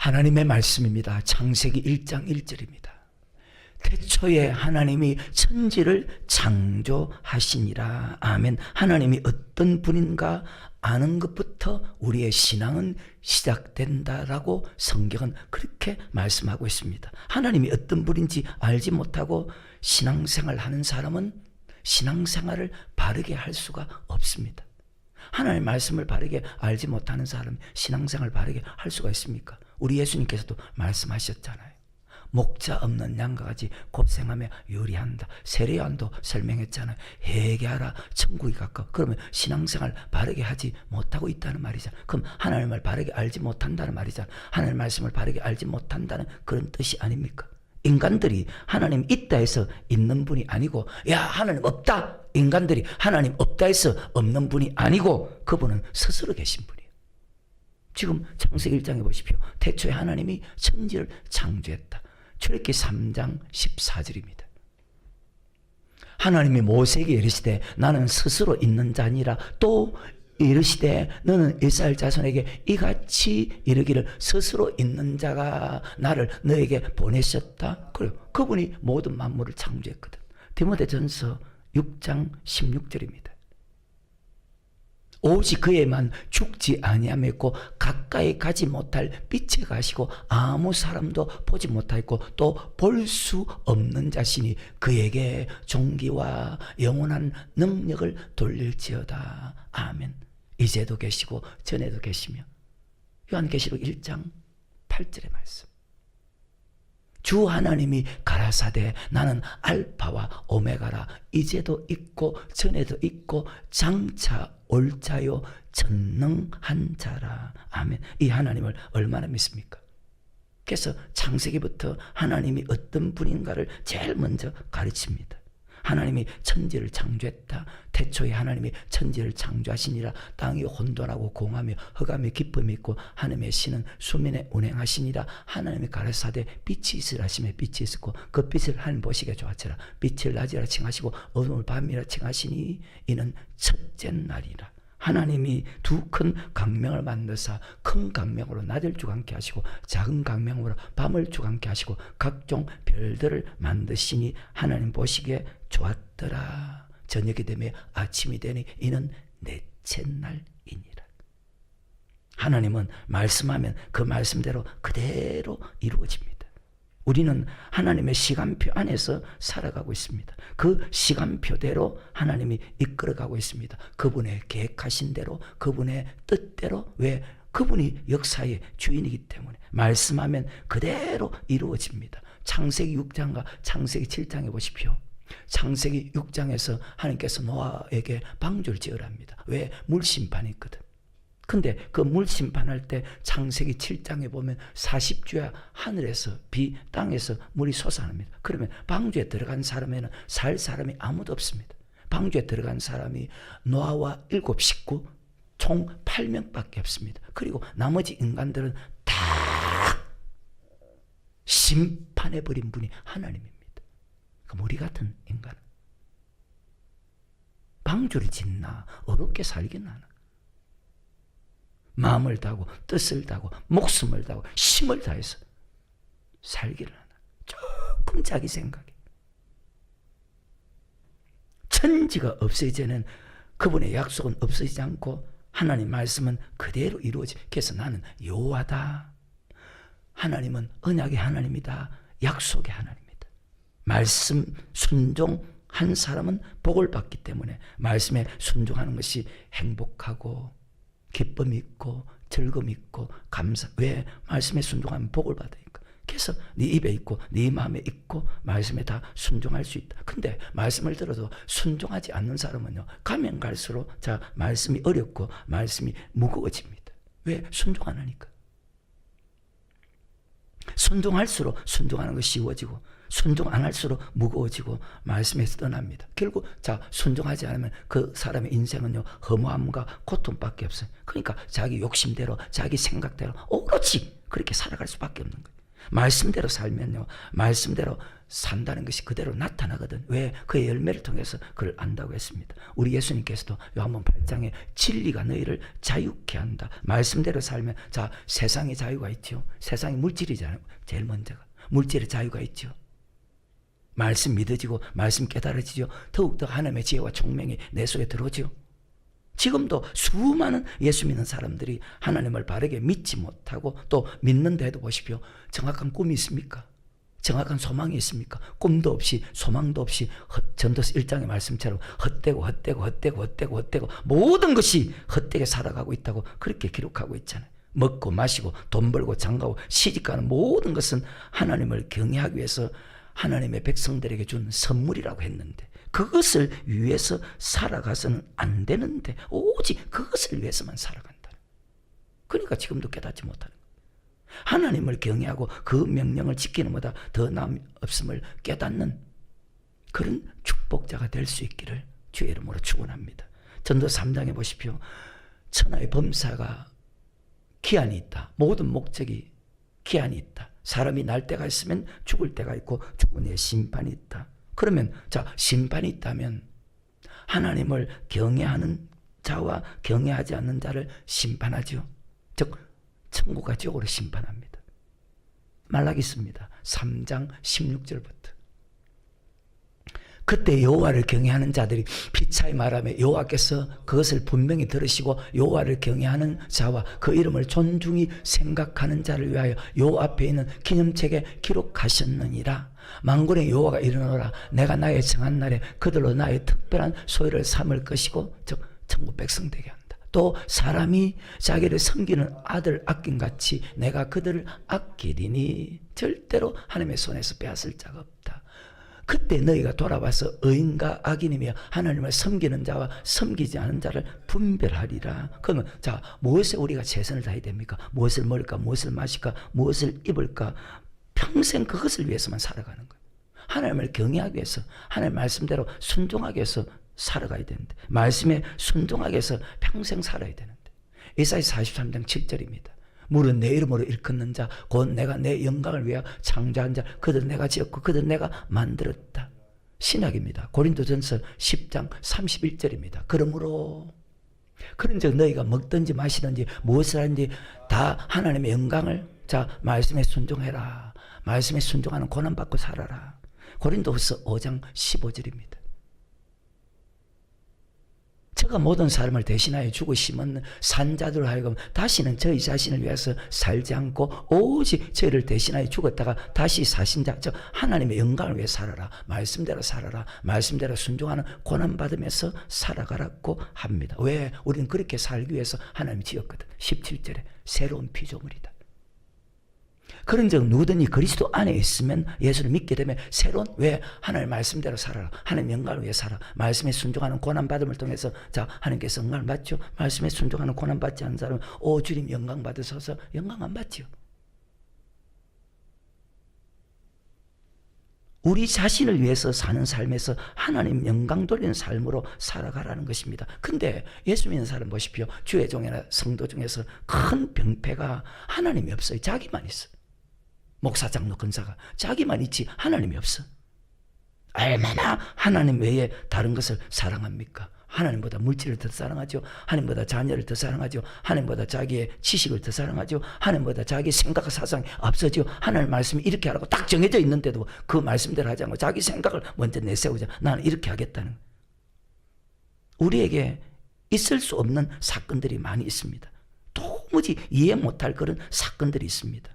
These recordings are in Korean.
하나님의 말씀입니다. 창세기 1장 1절입니다. 태초에 하나님이 천지를 창조하시니라. 아멘. 하나님이 어떤 분인가 아는 것부터 우리의 신앙은 시작된다라고 성경은 그렇게 말씀하고 있습니다. 하나님이 어떤 분인지 알지 못하고 신앙생활 하는 사람은 신앙생활을 바르게 할 수가 없습니다. 하나님의 말씀을 바르게 알지 못하는 사람이 신앙생활을 바르게 할 수가 있습니까? 우리 예수님께서도 말씀하셨잖아요. 목자 없는 양과 같이 고생하며 요리한다. 세례요한도 설명했잖아요. 회개하라, 천국이 가까워. 그러면 신앙생활 바르게 하지 못하고 있다는 말이잖아요. 그럼 하나님을 바르게 알지 못한다는 말이잖아요. 하나님의 말씀을 바르게 알지 못한다는 그런 뜻이 아닙니까? 인간들이 하나님 있다 해서 있는 분이 아니고, 야 하나님 없다, 인간들이 하나님 없다 해서 없는 분이 아니고, 그분은 스스로 계신 분이에요. 지금 창세기 1장에 보십시오. 태초에 하나님이 천지를 창조했다. 출애굽기 3장 14절입니다. 하나님이 모세에게 이르시되 나는 스스로 있는 자니라. 또 이르시되 너는 이스라엘 자손에게 이같이 이르기를 스스로 있는 자가 나를 너에게 보내셨다. 그래요. 그분이 모든 만물을 창조했거든. 디모데전서 6장 16절입니다. 오직 그에만 죽지 아니하였고 가까이 가지 못할 빛에 가시고 아무 사람도 보지 못하였고 또 볼 수 없는 자신이 그에게 존귀와 영원한 능력을 돌릴지어다. 아멘. 이제도 계시고 전에도 계시며. 요한계시록 1장 8절의 말씀. 주 하나님이 가라사대 나는 알파와 오메가라. 이제도 있고 전에도 있고 장차 올 자요 전능한 자라. 아멘. 이 하나님을 얼마나 믿습니까? 그래서 창세기부터 하나님이 어떤 분인가를 제일 먼저 가르칩니다. 하나님이 천지를 창조했다. 태초에 하나님이 천지를 창조하시니라. 땅이 혼돈하고 공하며 흑암에 기쁨이 있고 하늘의 신은 수면에 운행하시니라. 하나님이 가라사대 빛이 있으라 하시며 빛이 있었고 그 빛을 하나님 보시기에 좋았더라. 빛을 낮이라 칭하시고 어둠을 밤이라 칭하시니 이는 첫째 날이라. 하나님이 두 큰 강명을 만드사 큰 강명으로 낮을 주관케 하시고 작은 강명으로 밤을 주관케 하시고 각종 별들을 만드시니 하나님 보시기에 좋았더라. 저녁이 되며 아침이 되니 이는 넷째 날이니라. 하나님은 말씀하면 그 말씀대로 그대로 이루어집니다. 우리는 하나님의 시간표 안에서 살아가고 있습니다. 그 시간표대로 하나님이 이끌어가고 있습니다. 그분의 계획하신 대로, 그분의 뜻대로. 왜? 그분이 역사의 주인이기 때문에 말씀하면 그대로 이루어집니다. 창세기 6장과 창세기 7장에 보십시오. 창세기 6장에서 하나님께서 노아에게 방주를 지으랍니다. 왜? 물심판이 있거든. 근데 그 물심판할 때 창세기 7장에 보면 40주야 하늘에서 비, 땅에서 물이 솟아납니다. 그러면 방주에 들어간 사람에는 살 사람이 아무도 없습니다. 방주에 들어간 사람이 노아와 7 식구 총 8명밖에 없습니다. 그리고 나머지 인간들은 다 심판해버린 분이 하나님입니다. 그럼 우리 같은 인간은 방주를 짓나 어렵게 살겠나. 마음을 다하고 뜻을 다하고 목숨을 다하고 힘을 다해서 살기를 하나. 조금 자기 생각에. 천지가 없어지는 그분의 약속은 없어지지 않고 하나님 말씀은 그대로 이루어지. 그래서 나는 여호와다. 하나님은 언약의 하나님이다. 약속의 하나님이다. 말씀 순종한 사람은 복을 받기 때문에 말씀에 순종하는 것이 행복하고 기쁨이 있고 즐거움이 있고 감사. 왜? 말씀에 순종하면 복을 받으니까. 그래서 네 입에 있고 네 마음에 있고 말씀에 다 순종할 수 있다. 근데 말씀을 들어도 순종하지 않는 사람은요, 가면 갈수록 자 말씀이 어렵고 말씀이 무거워집니다. 왜? 순종 안 하니까. 순종할수록 순종하는 것이 쉬워지고 순종 안 할수록 무거워지고 말씀에서 떠납니다. 결국 자 순종하지 않으면 그 사람의 인생은요 허무함과 고통밖에 없어요. 그러니까 자기 욕심대로 자기 생각대로 오로지 그렇게 살아갈 수밖에 없는 거예요. 말씀대로 살면요, 말씀대로 산다는 것이 그대로 나타나거든. 왜? 그의 열매를 통해서 그를 안다고 했습니다. 우리 예수님께서도 요한복음 8장에 진리가 너희를 자유케 한다. 말씀대로 살면, 자, 세상에 자유가 있죠. 세상에 물질이잖아요. 제일 먼저가 물질의 자유가 있죠. 말씀 믿어지고 말씀 깨달아지죠. 더욱더 하나님의 지혜와 총명이 내 속에 들어오죠. 지금도 수많은 예수 믿는 사람들이 하나님을 바르게 믿지 못하고 또 믿는데도 보십시오. 정확한 꿈이 있습니까? 정확한 소망이 있습니까? 꿈도 없이 소망도 없이 전도서 1장의 말씀처럼 헛되고 모든 것이 헛되게 살아가고 있다고 그렇게 기록하고 있잖아요. 먹고 마시고 돈 벌고 장가고 시집가는 모든 것은 하나님을 경외하기 위해서 하나님의 백성들에게 준 선물이라고 했는데 그것을 위해서 살아가서는 안 되는데 오직 그것을 위해서만 살아간다. 그러니까 지금도 깨닫지 못하는 거예요. 하나님을 경외하고 그 명령을 지키는 것보다 더 남이 없음을 깨닫는 그런 축복자가 될 수 있기를 주의 이름으로 축원합니다. 전도서 3장에 보십시오. 천하의 범사가 기한이 있다. 모든 목적이 기한이 있다. 사람이 날 때가 있으면 죽을 때가 있고 죽은 후에 심판이 있다. 그러면 자, 심판이 있다면 하나님을 경외하는 자와 경외하지 않는 자를 심판하죠. 즉 천국과 지옥으로 심판합니다. 말라기스입니다. 3장 16절부터. 그때 여호와를 경외하는 자들이 피차에 말하며 여호와께서 그것을 분명히 들으시고 여호와를 경외하는 자와 그 이름을 존중히 생각하는 자를 위하여 여호와 앞에 있는 기념책에 기록하셨느니라. 만군의 여호와가 이르노라. 내가 나의 정한 날에 그들로 나의 특별한 소유를 삼을 것이고 즉 천국 백성 되게 한다. 또 사람이 자기를 섬기는 아들 아낌같이 내가 그들을 아끼리니 절대로 하나님의 손에서 빼앗을 자가 없다. 그때 너희가 돌아와서 의인과 악인이며 하나님을 섬기는 자와 섬기지 않은 자를 분별하리라. 그러면 자, 무엇에 우리가 최선을 다해야 됩니까? 무엇을 먹을까? 무엇을 마실까? 무엇을 입을까? 평생 그것을 위해서만 살아가는 거예요. 하나님을 경외하기 위해서 하나님 말씀대로 순종하기 위해서 살아가야 되는데 말씀에 순종하기 위해서 평생 살아야 되는데 이사야 43장 7절입니다. 물은 내 이름으로 일컫는 자 곧 내가 내 영광을 위하여 창조한 자 그들 내가 지었고 그들 내가 만들었다. 신약입니다. 고린도전서 10장 31절입니다. 그러므로 그런즉 너희가 먹든지 마시든지 무엇을 하든지 다 하나님의 영광을 자 말씀에 순종해라. 말씀에 순종하는 고난받고 살아라. 고린도후서 5장 15절입니다. 저가 모든 사람을 대신하여 죽으심은 산자들로 하여금 다시는 저희 자신을 위해서 살지 않고 오직 저희를 대신하여 죽었다가 다시 사신 자, 즉 하나님의 영광을 위해 살아라. 말씀대로 살아라. 말씀대로 순종하는 고난받으면서 살아가라고 합니다. 왜? 우리는 그렇게 살기 위해서 하나님이 지었거든. 17절에 새로운 피조물이다. 그런즉 누구든지 그리스도 안에 있으면 예수를 믿게 되면 새로운 왜 하나님 말씀대로 살아라. 하나님 영광을 위해 살아. 말씀에 순종하는 고난받음을 통해서 자 하나님께서 영광을 받죠. 말씀에 순종하는 고난받지 않는 사람은 오 주님 영광 받으소서 영광 안 받죠. 우리 자신을 위해서 사는 삶에서 하나님 영광 돌리는 삶으로 살아가라는 것입니다. 근데 예수 믿는 사람 보십시오. 주의 종이나 성도 중에서 큰 병폐가 하나님이 없어요. 자기만 있어. 목사, 장로, 권사가 자기만 있지 하나님이 없어. 얼마나 하나님 외에 다른 것을 사랑합니까? 하나님보다 물질을 더 사랑하죠. 하나님보다 자녀를 더 사랑하죠. 하나님보다 자기의 지식을 더 사랑하죠. 하나님보다 자기 생각과 사상이 앞서죠. 하나님 말씀이 이렇게 하라고 딱 정해져 있는데도 그 말씀대로 하지 않고 자기 생각을 먼저 내세우자. 나는 이렇게 하겠다는. 우리에게 있을 수 없는 사건들이 많이 있습니다. 도무지 이해 못할 그런 사건들이 있습니다.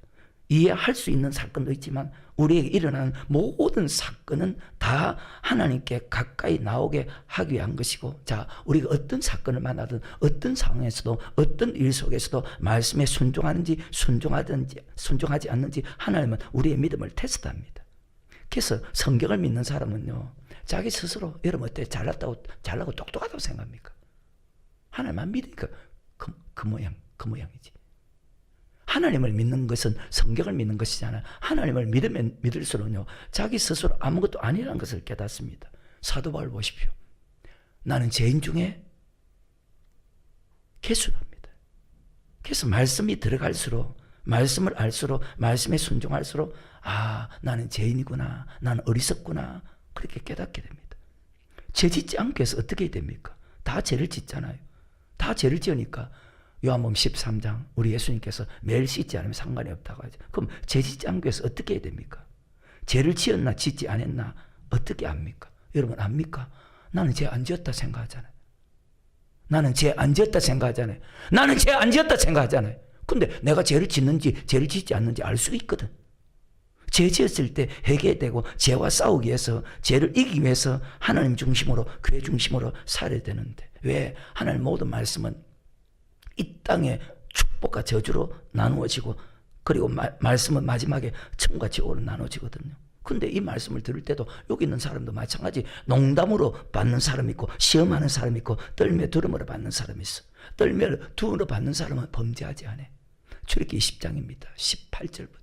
이해할 수 있는 사건도 있지만 우리에게 일어나는 모든 사건은 다 하나님께 가까이 나오게 하기 위한 것이고 자 우리가 어떤 사건을 만나든 어떤 상황에서도 어떤 일 속에서도 말씀에 순종하는지 순종하지 않는지 하나님은 우리의 믿음을 테스트합니다. 그래서 성경을 믿는 사람은요 자기 스스로 여러분 어때 잘나고 똑똑하다고 생각합니까? 하나님만 믿으니까 그 모양이지. 하나님을 믿는 것은 성경을 믿는 것이잖아요. 하나님을 믿으면 믿을수록요 자기 스스로 아무것도 아니라는 것을 깨닫습니다. 사도 바울 보십시오. 나는 죄인 중에 개수랍니다. 그래서 말씀이 들어갈수록 말씀을 알수록, 말씀에 순종할수록 나는 죄인이구나, 나는 어리석구나, 그렇게 깨닫게 됩니다. 죄 짓지 않기 위해서 어떻게 해야 됩니까? 다 죄를 짓잖아요. 다 죄를 지으니까 요한복음 13장 우리 예수님께서 매일 씻지 않으면 상관이 없다고 하죠. 그럼 죄 짓지 않기 위해서 어떻게 해야 됩니까? 죄를 지었나 짓지 않았나 어떻게 압니까? 여러분 압니까? 나는 죄 안 지었다 생각하잖아요. 나는 죄 안 지었다 생각하잖아요. 나는 죄 안 지었다 생각하잖아요. 근데 내가 죄를 짓는지 죄를 짓지 않는지 알 수가 있거든. 죄 지었을 때 회개되고 죄와 싸우기 위해서, 죄를 이기기 위해서 하나님 중심으로, 교회 중심으로 살아야 되는데, 왜? 하나님 모든 말씀은 이 땅에 축복과 저주로 나누어지고, 그리고 말씀은 마지막에 천과 지옥으로 나누어지거든요. 근데 이 말씀을 들을 때도 여기 있는 사람도 마찬가지, 농담으로 받는 사람이 있고 시험하는 사람이 있고 떨며 두려움으로 받는 사람이 있어. 떨며 두려움으로 받는 사람은 범죄하지 않아. 출애굽기 20장입니다. 18절부터.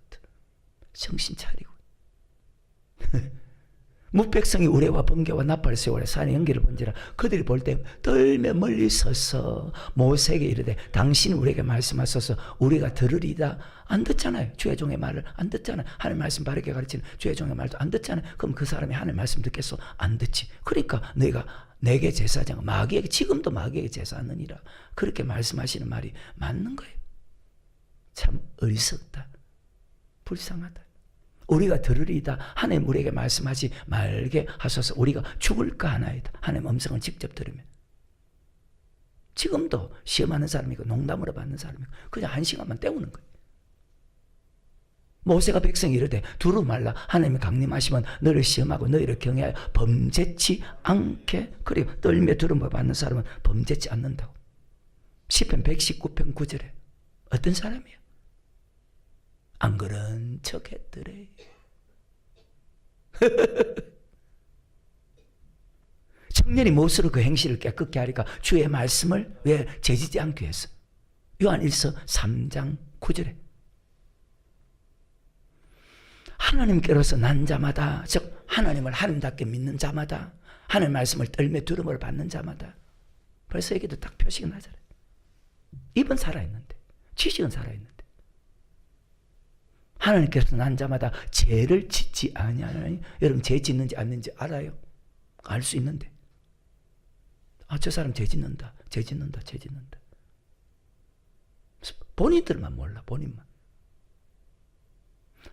정신 차리고. 무백성이 우레와 번개와 나팔 세월에 산의 연기를 본지라 그들이 볼 때 떨며 멀리 서서 모세에게 이르되 당신이 우리에게 말씀하소서 우리가 들으리다. 안 듣잖아요. 주의 종의 말을 안 듣잖아요. 하나님 말씀 바르게 가르치는 주의 종의 말도 안 듣잖아요. 그럼 그 사람이 하나님 말씀 듣겠어? 안 듣지. 그러니까 너희가 내게 제사장 마귀에게, 지금도 마귀에게 제사하느니라, 그렇게 말씀하시는 말이 맞는 거예요. 참 어리석다, 불쌍하다. 우리가 들으리다. 하나님 우리에게 말씀하지 말게 하소서. 우리가 죽을까 하나이다. 하나님 음성을 직접 들으면. 지금도 시험하는 사람이고 농담으로 받는 사람이고 그냥 한 시간만 때우는 거예요. 모세가 백성이 이르되 두루 말라. 하나님이 강림하시면 너를 시험하고 너희를 경외하여 범죄치 않게. 그리고 떨며 두루마 받는 사람은 범죄치 않는다고. 시편 119편 9절에 어떤 사람이야? 안 그런 척 했더래. 청년이 무엇으로 그 행실을 깨끗게 하리까? 주의 말씀을 왜 죄지지 않기 위해서. 요한일서 3장 9절에 하나님께로서 난 자마다, 즉 하나님을 하나님답게 믿는 자마다, 하나님 말씀을 떨며 두려움을 받는 자마다. 벌써 여기도 딱 표시가 나잖아요. 입은 살아있는데, 지식은 살아있는데. 하나님께서 난 자마다 죄를 짓지 아니하나니. 여러분 죄 짓는지 않는지 알아요? 알 수 있는데. 저 사람 죄 짓는다, 죄 짓는다, 죄 짓는다. 본인들만 몰라, 본인만.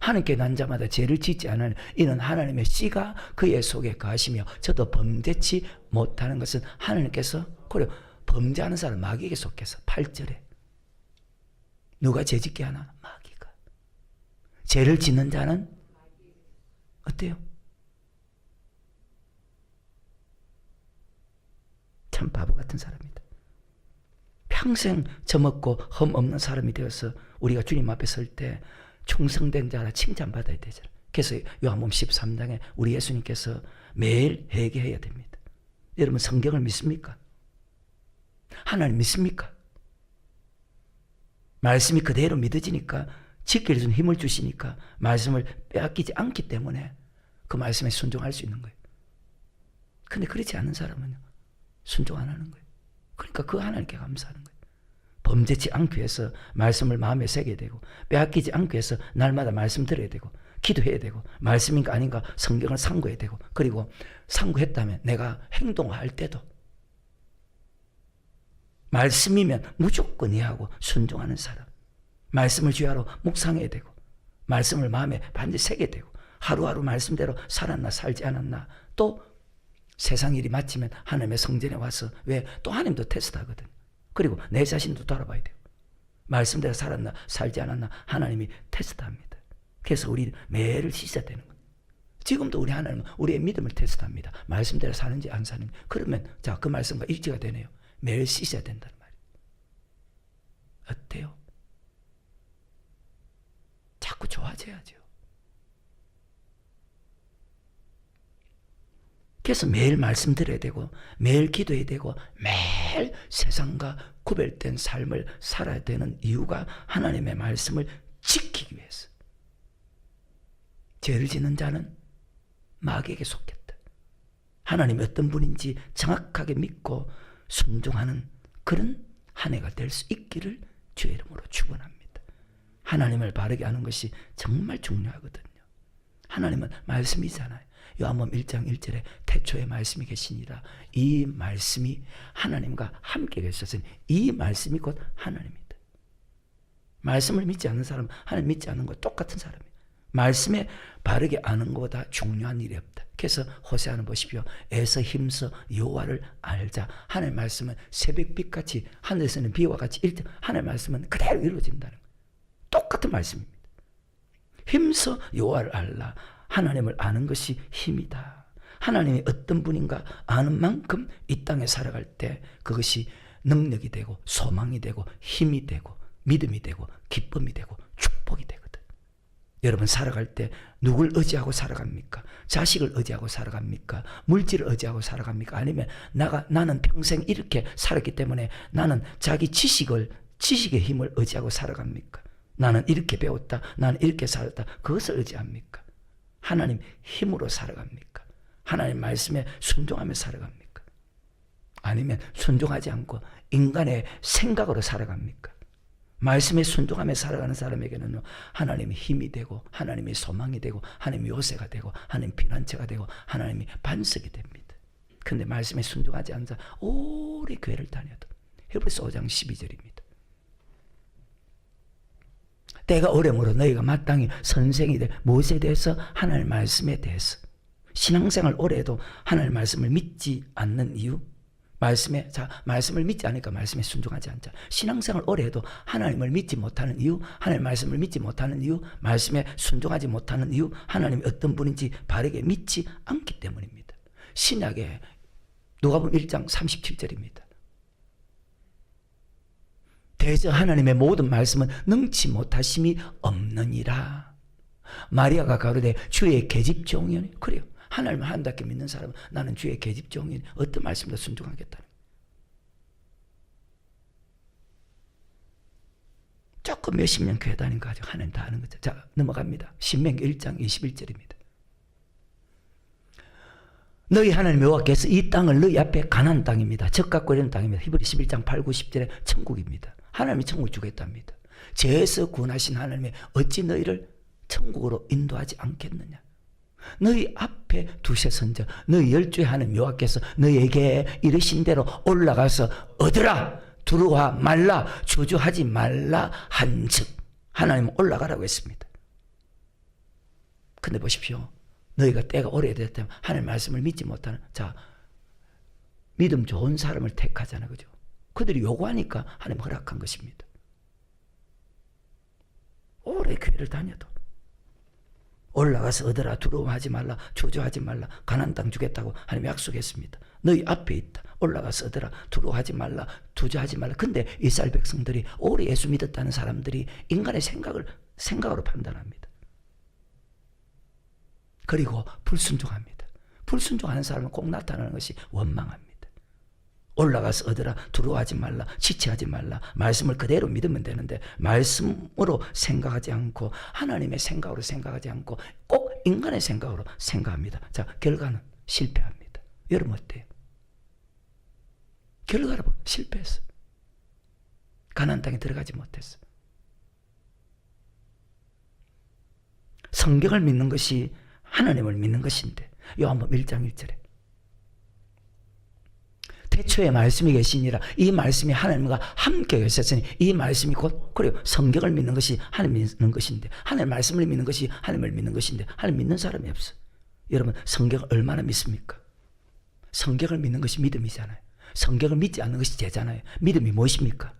하나님께 난 자마다 죄를 짓지 않으니 이는 하나님의 씨가 그의 속에 거하시며 저도 범죄치 못하는 것은 하나님께서. 그래, 범죄하는 사람 마귀에게 속해서. 8절에 누가 죄 짓게 하나? 마귀가. 죄를 짓는 자는 어때요? 참 바보 같은 사람이다. 평생 저먹고 흠 없는 사람이 되어서 우리가 주님 앞에 설 때 충성된 자라 칭찬받아야 되잖아. 그래서 요한복음 13장에 우리 예수님께서 매일 회개해야 됩니다. 여러분 성경을 믿습니까? 하나님 믿습니까? 말씀이 그대로 믿어지니까, 지키려 준 힘을 주시니까 말씀을 빼앗기지 않기 때문에 그 말씀에 순종할 수 있는 거예요. 근데 그렇지 않은 사람은 순종 안 하는 거예요. 그러니까 그 하나님께 감사하는 거예요. 범죄치 않기 위해서 말씀을 마음에 새게 되고, 빼앗기지 않기 위해서 날마다 말씀 들어야 되고, 기도해야 되고, 말씀인가 아닌가 성경을 상고해야 되고, 그리고 상고했다면 내가 행동할 때도 말씀이면 무조건 이해하고 순종하는 사람. 말씀을 주야로 묵상해야 되고, 말씀을 마음에 반드시 새게 되고, 하루하루 말씀대로 살았나 살지 않았나, 또 세상 일이 마치면 하나님의 성전에 와서, 왜? 또 하나님도 테스트하거든. 그리고 내 자신도 돌아봐야 돼요. 말씀대로 살았나 살지 않았나 하나님이 테스트합니다. 그래서 우리 매를 씻어야 되는 거예요. 지금도 우리 하나님은 우리의 믿음을 테스트합니다. 말씀대로 사는지 안 사는지. 그러면 자, 그 말씀과 일치가 되네요. 매일 씻어야 된다는 말이에요. 어때요? 자꾸 좋아져야죠. 그래서 매일 말씀 드려야 되고, 매일 기도해야 되고, 매일 세상과 구별된 삶을 살아야 되는 이유가 하나님의 말씀을 지키기 위해서. 죄를 짓는 자는 마귀에게 속했다. 하나님이 어떤 분인지 정확하게 믿고 순종하는 그런 한 해가 될 수 있기를 주의 이름으로 축원합니다. 하나님을 바르게 하는 것이 정말 중요하거든요. 하나님은 말씀이잖아요. 요한복음 1장 1절에 태초에 말씀이 계시니라. 이 말씀이 하나님과 함께 계셨으니 이 말씀이 곧 하나님입니다. 말씀을 믿지 않는 사람은 하나님 믿지 않는 것 똑같은 사람이에요. 말씀에 바르게 아는 것보다 중요한 일이 없다. 그래서 호세아는 보십시오. 애써 힘써 여호와를 알자. 하나님의 말씀은 새벽빛같이 하늘에서는 비와 같이 하나님의 말씀은 그대로 이루어진다는 거예요. 똑같은 말씀입니다. 힘써 여호와를 알라. 하나님을 아는 것이 힘이다. 하나님이 어떤 분인가 아는 만큼 이 땅에 살아갈 때 그것이 능력이 되고 소망이 되고 힘이 되고 믿음이 되고 기쁨이 되고 축복이 되거든. 여러분 살아갈 때 누굴 의지하고 살아갑니까? 자식을 의지하고 살아갑니까? 물질을 의지하고 살아갑니까? 아니면 나는 평생 이렇게 살았기 때문에 나는 자기 지식의 힘을 의지하고 살아갑니까? 나는 이렇게 배웠다. 나는 이렇게 살았다. 그것을 의지합니까? 하나님 힘으로 살아갑니까? 하나님 말씀에 순종하며 살아갑니까? 아니면 순종하지 않고 인간의 생각으로 살아갑니까? 말씀에 순종하며 살아가는 사람에게는 하나님이 힘이 되고 하나님이 소망이 되고 하나님이 요새가 되고 하나님이 피난처가 되고 하나님이 반석이 됩니다. 그런데 말씀에 순종하지 않자 오래 교회를 다녀도 히브리서 5장 12절입니다. 때가 오래므로 너희가 마땅히 선생이 돼 무엇에 대해서? 하나님의 말씀에 대해서. 신앙생활 오래 해도 하나님의 말씀을 믿지 않는 이유? 말씀을 믿지 않으니까 말씀에 순종하지 않자. 신앙생활 오래 해도 하나님을 믿지 못하는 이유, 하나님의 말씀을 믿지 못하는 이유, 말씀에 순종하지 못하는 이유, 하나님이 어떤 분인지 바르게 믿지 않기 때문입니다. 신약에 누가복음 1장 37절입니다. 대저 하나님의 모든 말씀은 능치 못하심이 없느니라. 마리아가 가로되 주의 계집종이니. 그래요. 하나님을 한답게 믿는 사람은 나는 주의 계집종이니 어떤 말씀도 순종하겠다는 거예요. 조금 몇십 년 교회 다닌 거 가지고 하나님 다 아는 거죠. 자, 넘어갑니다. 신명기 1장 21절입니다. 너희 하나님 여호와께서 이 땅을 너희 앞에 가나안 땅입니다. 적갖고 이런 땅입니다. 히브리 11장 8, 9, 10절에 천국입니다. 하나님이 천국 주겠답니다. 죄에서 구원하신 하나님이 어찌 너희를 천국으로 인도하지 않겠느냐. 너희 앞에 두셔선저 너희 열주의 하나님 여호와께서 너희에게 이르신 대로 올라가서 얻으라 두루하 말라 주저하지 말라 한즉 하나님은 올라가라고 했습니다. 근데 보십시오. 너희가 때가 오래됐다면 하나님 말씀을 믿지 못하는 믿음 좋은 사람을 택하잖아요. 그죠? 그들이 요구하니까 하나님 허락한 것입니다. 오래 교회를 다녀도 올라가서 얻으라 두려워하지 말라 주저하지 말라 가나안 땅 주겠다고 하나님 약속했습니다. 너희 앞에 있다. 올라가서 얻으라 두려워하지 말라 주저하지 말라. 근데 이스라엘 백성들이 오래 예수 믿었다는 사람들이 인간의 생각으로 판단합니다. 그리고 불순종합니다. 불순종하는 사람은 꼭 나타나는 것이 원망합니다. 올라가서 얻으라 두려워하지 말라 지체하지 말라. 말씀을 그대로 믿으면 되는데 말씀으로 생각하지 않고 하나님의 생각으로 생각하지 않고 꼭 인간의 생각으로 생각합니다. 자, 결과는 실패합니다. 여러분 어때요? 결과를 보면 실패했어. 가나안 땅에 들어가지 못했어. 성경을 믿는 것이 하나님을 믿는 것인데 요한복음 1장 1절에 태초에 말씀이 계시니라. 이 말씀이 하나님과 함께 계셨으니 이 말씀이 곧 그래요. 성경을 믿는 것이 하나님 믿는 것인데 하나님 말씀을 믿는 것이 하나님을 믿는 것인데 하나님 믿는 사람이 없어. 여러분 성경을 얼마나 믿습니까? 성경을 믿는 것이 믿음이잖아요. 성경을 믿지 않는 것이 죄잖아요. 믿음이 무엇입니까?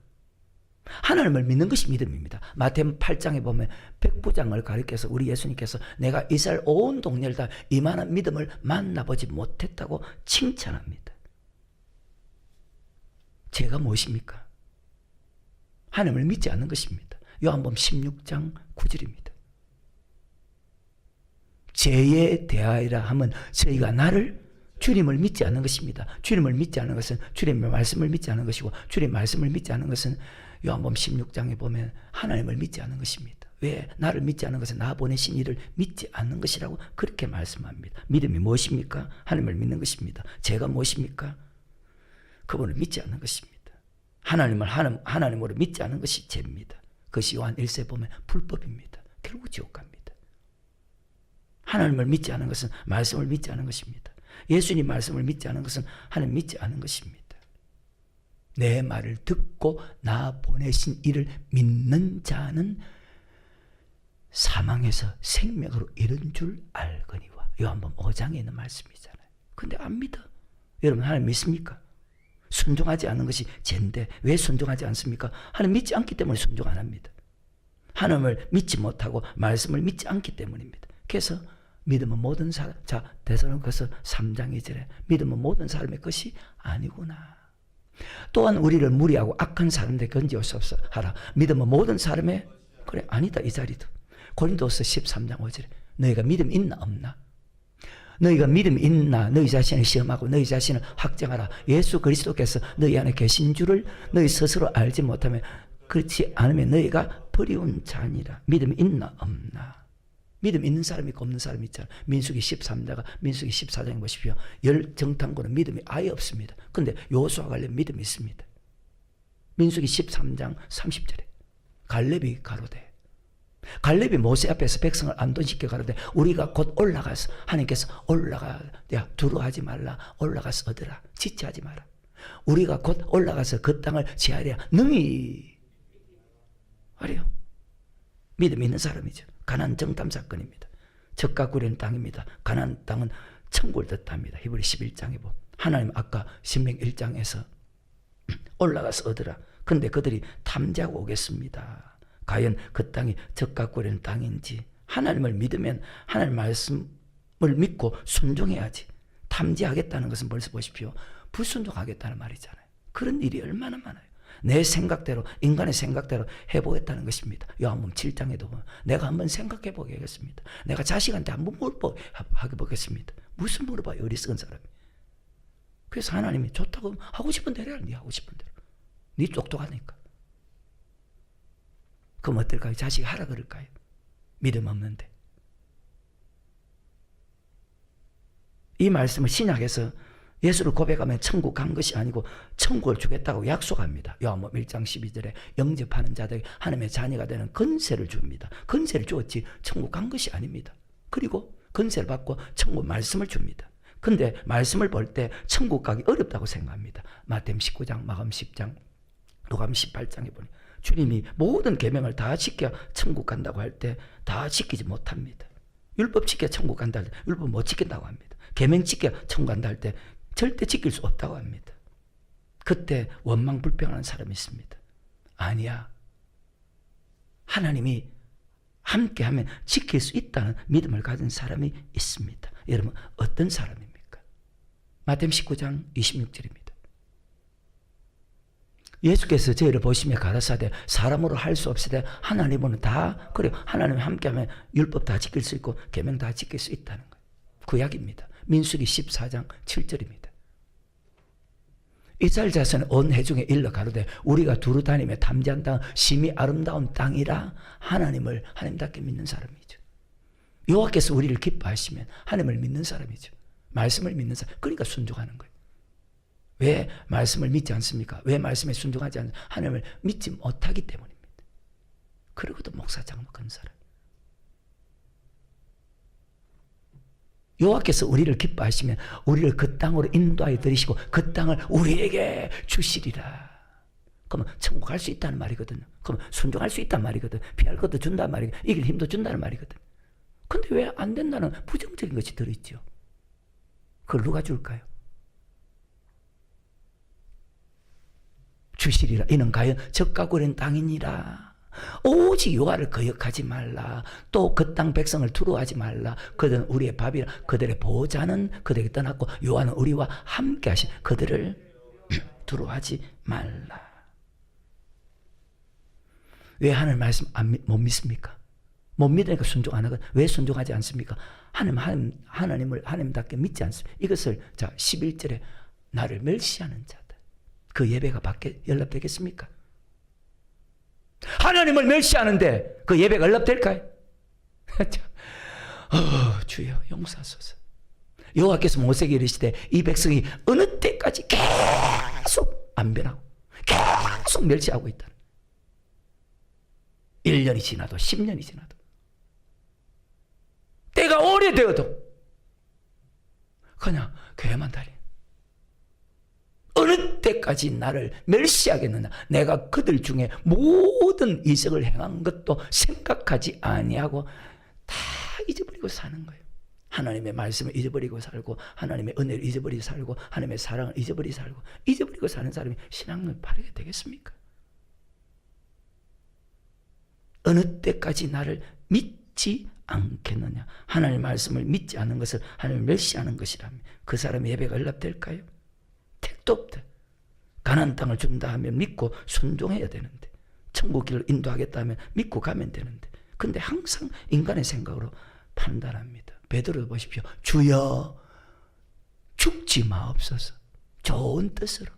하나님을 믿는 것이 믿음입니다. 마태복음 8장에 보면 백부장을 가리켜서 우리 예수님께서 내가 이스라엘 온 동네를 다 이만한 믿음을 만나보지 못했다고 칭찬합니다. 죄가 무엇입니까? 하나님을 믿지 않는 것입니다. 요한복음 16장 9절입니다. 죄에 대하여라 하면 저희가 주님을 믿지 않는 것입니다. 주님을 믿지 않는 것은 주님의 말씀을 믿지 않는 것이고 주님의 말씀을 믿지 않는 것은 요한복음 16장에 보면 하나님을 믿지 않는 것입니다. 왜? 나를 믿지 않는 것은 나 보내신 이를 믿지 않는 것이라고 그렇게 말씀합니다. 믿음이 무엇입니까? 하나님을 믿는 것입니다. 죄가 무엇입니까? 그분을 믿지 않는 것입니다. 하나님을 하나님으로 믿지 않는 것이 죄입니다. 그것이 요한 1세 보면 불법입니다. 결국 지옥 갑니다. 하나님을 믿지 않은 것은 말씀을 믿지 않은 것입니다. 예수님 말씀을 믿지 않은 것은 하나님 믿지 않은 것입니다. 내 말을 듣고 나 보내신 이를 믿는 자는 사망에서 생명으로 이른 줄 알거니와. 요한복음 5장에 있는 말씀이잖아요. 근데 안 믿어. 여러분 하나님 믿습니까? 순종하지 않는 것이 죄인데 왜 순종하지 않습니까? 하나님 믿지 않기 때문에 순종 안 합니다. 하나님을 믿지 못하고 말씀을 믿지 않기 때문입니다. 그래서 믿음은 모든 사람, 자 데살로니가서 3장 2절에 믿음은 모든 사람의 것이 아니구나. 또한 우리를 무리하고 악한 사람들 건지옵소서 하라. 믿음은 모든 사람의, 그래 아니다 이 자리도. 고린도서 13장 5절에 너희가 믿음 있나 없나? 너희가 믿음 있나? 너희 자신을 시험하고 너희 자신을 확정하라. 예수 그리스도께서 너희 안에 계신 줄을 너희 스스로 알지 못하면, 그렇지 않으면 너희가 버리운 자니라. 믿음 있나 없나? 믿음 있는 사람이 있고 없는 사람이 있잖아. 민수기 13장과 민수기 14장에 보십시오. 열 정탐꾼은 믿음이 아예 없습니다. 근데 여호수아 관련 믿음이 있습니다. 민수기 13장 30절에 갈렙이 가로되, 갈렙이 모세 앞에서 백성을 안돈시켜 가로되 우리가 곧 올라가서, 하나님께서 올라가, 야 두려워하지 말라, 올라가서 얻으라, 지체하지 마라. 우리가 곧 올라가서 그 땅을 지하랴 능히 하래요. 믿음 있는 사람이죠. 가나안 정탐 사건입니다. 적과 구려는 땅입니다. 가나안 땅은 천국을 뜻합니다. 히브리 11장에 보면 하나님 아까 신명 1장에서 올라가서 얻으라. 근데 그들이 탐지하고 오겠습니다. 과연 그 땅이 적과 구려는 땅인지. 하나님을 믿으면 하나님 말씀을 믿고 순종해야지. 탐지하겠다는 것은 벌써 보십시오. 불순종하겠다는 말이잖아요. 그런 일이 얼마나 많아요. 내 생각대로, 인간의 생각대로 해보겠다는 것입니다. 요한복음 7장에도 보면 내가 한번 생각해 보겠습니다. 내가 자식한테 한번 물어보겠습니다. 무슨 물어봐요, 어리석은 사람이. 그래서 하나님이 좋다고 하고 싶은 대로 해라. 네 하고 싶은 대로. 네 똑똑하니까. 그럼 어떨까요? 자식이 하라 그럴까요? 믿음 없는데. 이 말씀을 신약에서 예수를 고백하면 천국 간 것이 아니고 천국을 주겠다고 약속합니다. 요한복음 1장 12절에 영접하는 자들에게 하나님의 자녀가 되는 권세를 줍니다. 권세를 주었지 천국 간 것이 아닙니다. 그리고 권세를 받고 천국 말씀을 줍니다. 근데 말씀을 볼 때 천국 가기 어렵다고 생각합니다. 마태복음 19장, 마가복음 10장, 누가복음 18장에 보니 주님이 모든 계명을 다 지켜 천국 간다고 할 때 다 지키지 못합니다. 율법 지켜 천국 간다 할 때 율법 못 지킨다고 합니다. 계명 지켜 천국 간다 할 때 절대 지킬 수 없다고 합니다. 그때 원망 불평하는 사람이 있습니다. 아니야. 하나님이 함께하면 지킬 수 있다는 믿음을 가진 사람이 있습니다. 여러분 어떤 사람입니까? 마태복음 19장 26절입니다. 예수께서 저희를 보시며 가라사대 사람으로 할 수 없으되 하나님으로는 다, 그래요. 하나님이 함께하면 율법 다 지킬 수 있고 계명 다 지킬 수 있다는 거예요. 구약입니다. 민수기 14장 7절입니다. 이스라엘 자손의 온 회중에 일러 가로되 우리가 두루 다니며 탐지한 땅 심히 아름다운 땅이라. 하나님을 하나님답게 믿는 사람이죠. 여호와께서 우리를 기뻐하시면 하나님을 믿는 사람이죠. 말씀을 믿는 사람. 그러니까 순종하는 거예요. 왜 말씀을 믿지 않습니까? 왜 말씀에 순종하지 않습니까? 하나님을 믿지 못하기 때문입니다. 그러고도 목사 장로하는 사람. 여호와께서 우리를 기뻐하시면 우리를 그 땅으로 인도하여 들이시고 그 땅을 우리에게 주시리라. 그러면 천국 갈 수 있다는 말이거든요. 그러면 순종할 수 있다는 말이거든. 피할 것도 준다는 말이거든. 이길 힘도 준다는 말이거든. 근데 왜 안 된다는 부정적인 것이 들어있죠. 그걸 누가 줄까요? 주시리라. 이는 과연 적과 구린 땅이니라. 오직 여호와를 거역하지 말라. 또 그 땅 백성을 두려워하지 말라. 그들은 우리의 밥이라. 그들의 보호자는 그들에게 떠났고 여호와는 우리와 함께 하신 그들을 두려워하지 말라. 왜 하나님 말씀 못 믿습니까? 못 믿으니까 순종 안 하거든. 왜 순종하지 않습니까? 하나님을 하나님답게 믿지 않습니다. 이것을 자 11절에 나를 멸시하는 자들. 그 예배가 밖에 연락되겠습니까? 하나님을 멸시하는데 그 예배가 연락될까요? 주여 용서하소서. 여호와께서 모세에게 이르시되 이 백성이 어느 때까지 계속 안 변하고 계속 멸시하고 있다. 1년이 지나도 10년이 지나도 때가 오래되어도 그냥 교회만 다니. 어느 때까지 나를 멸시하겠느냐. 내가 그들 중에 모든 이적을 행한 것도 생각하지 아니하고 다 잊어버리고 사는 거예요. 하나님의 말씀을 잊어버리고 살고, 하나님의 은혜를 잊어버리고 살고, 하나님의 사랑을 잊어버리고 살고, 잊어버리고 사는 사람이 신앙을 바르게 되겠습니까? 어느 때까지 나를 믿지 않겠느냐. 하나님의 말씀을 믿지 않는 것을 하나님을 멸시하는 것이라면 그 사람의 예배가 연락될까요? 택도 없다. 가나안 땅을 준다 하면 믿고 순종해야 되는데, 천국 길을 인도하겠다 하면 믿고 가면 되는데, 근데 항상 인간의 생각으로 판단합니다. 베드로 보십시오. 주여 죽지 마옵소서. 좋은 뜻으로.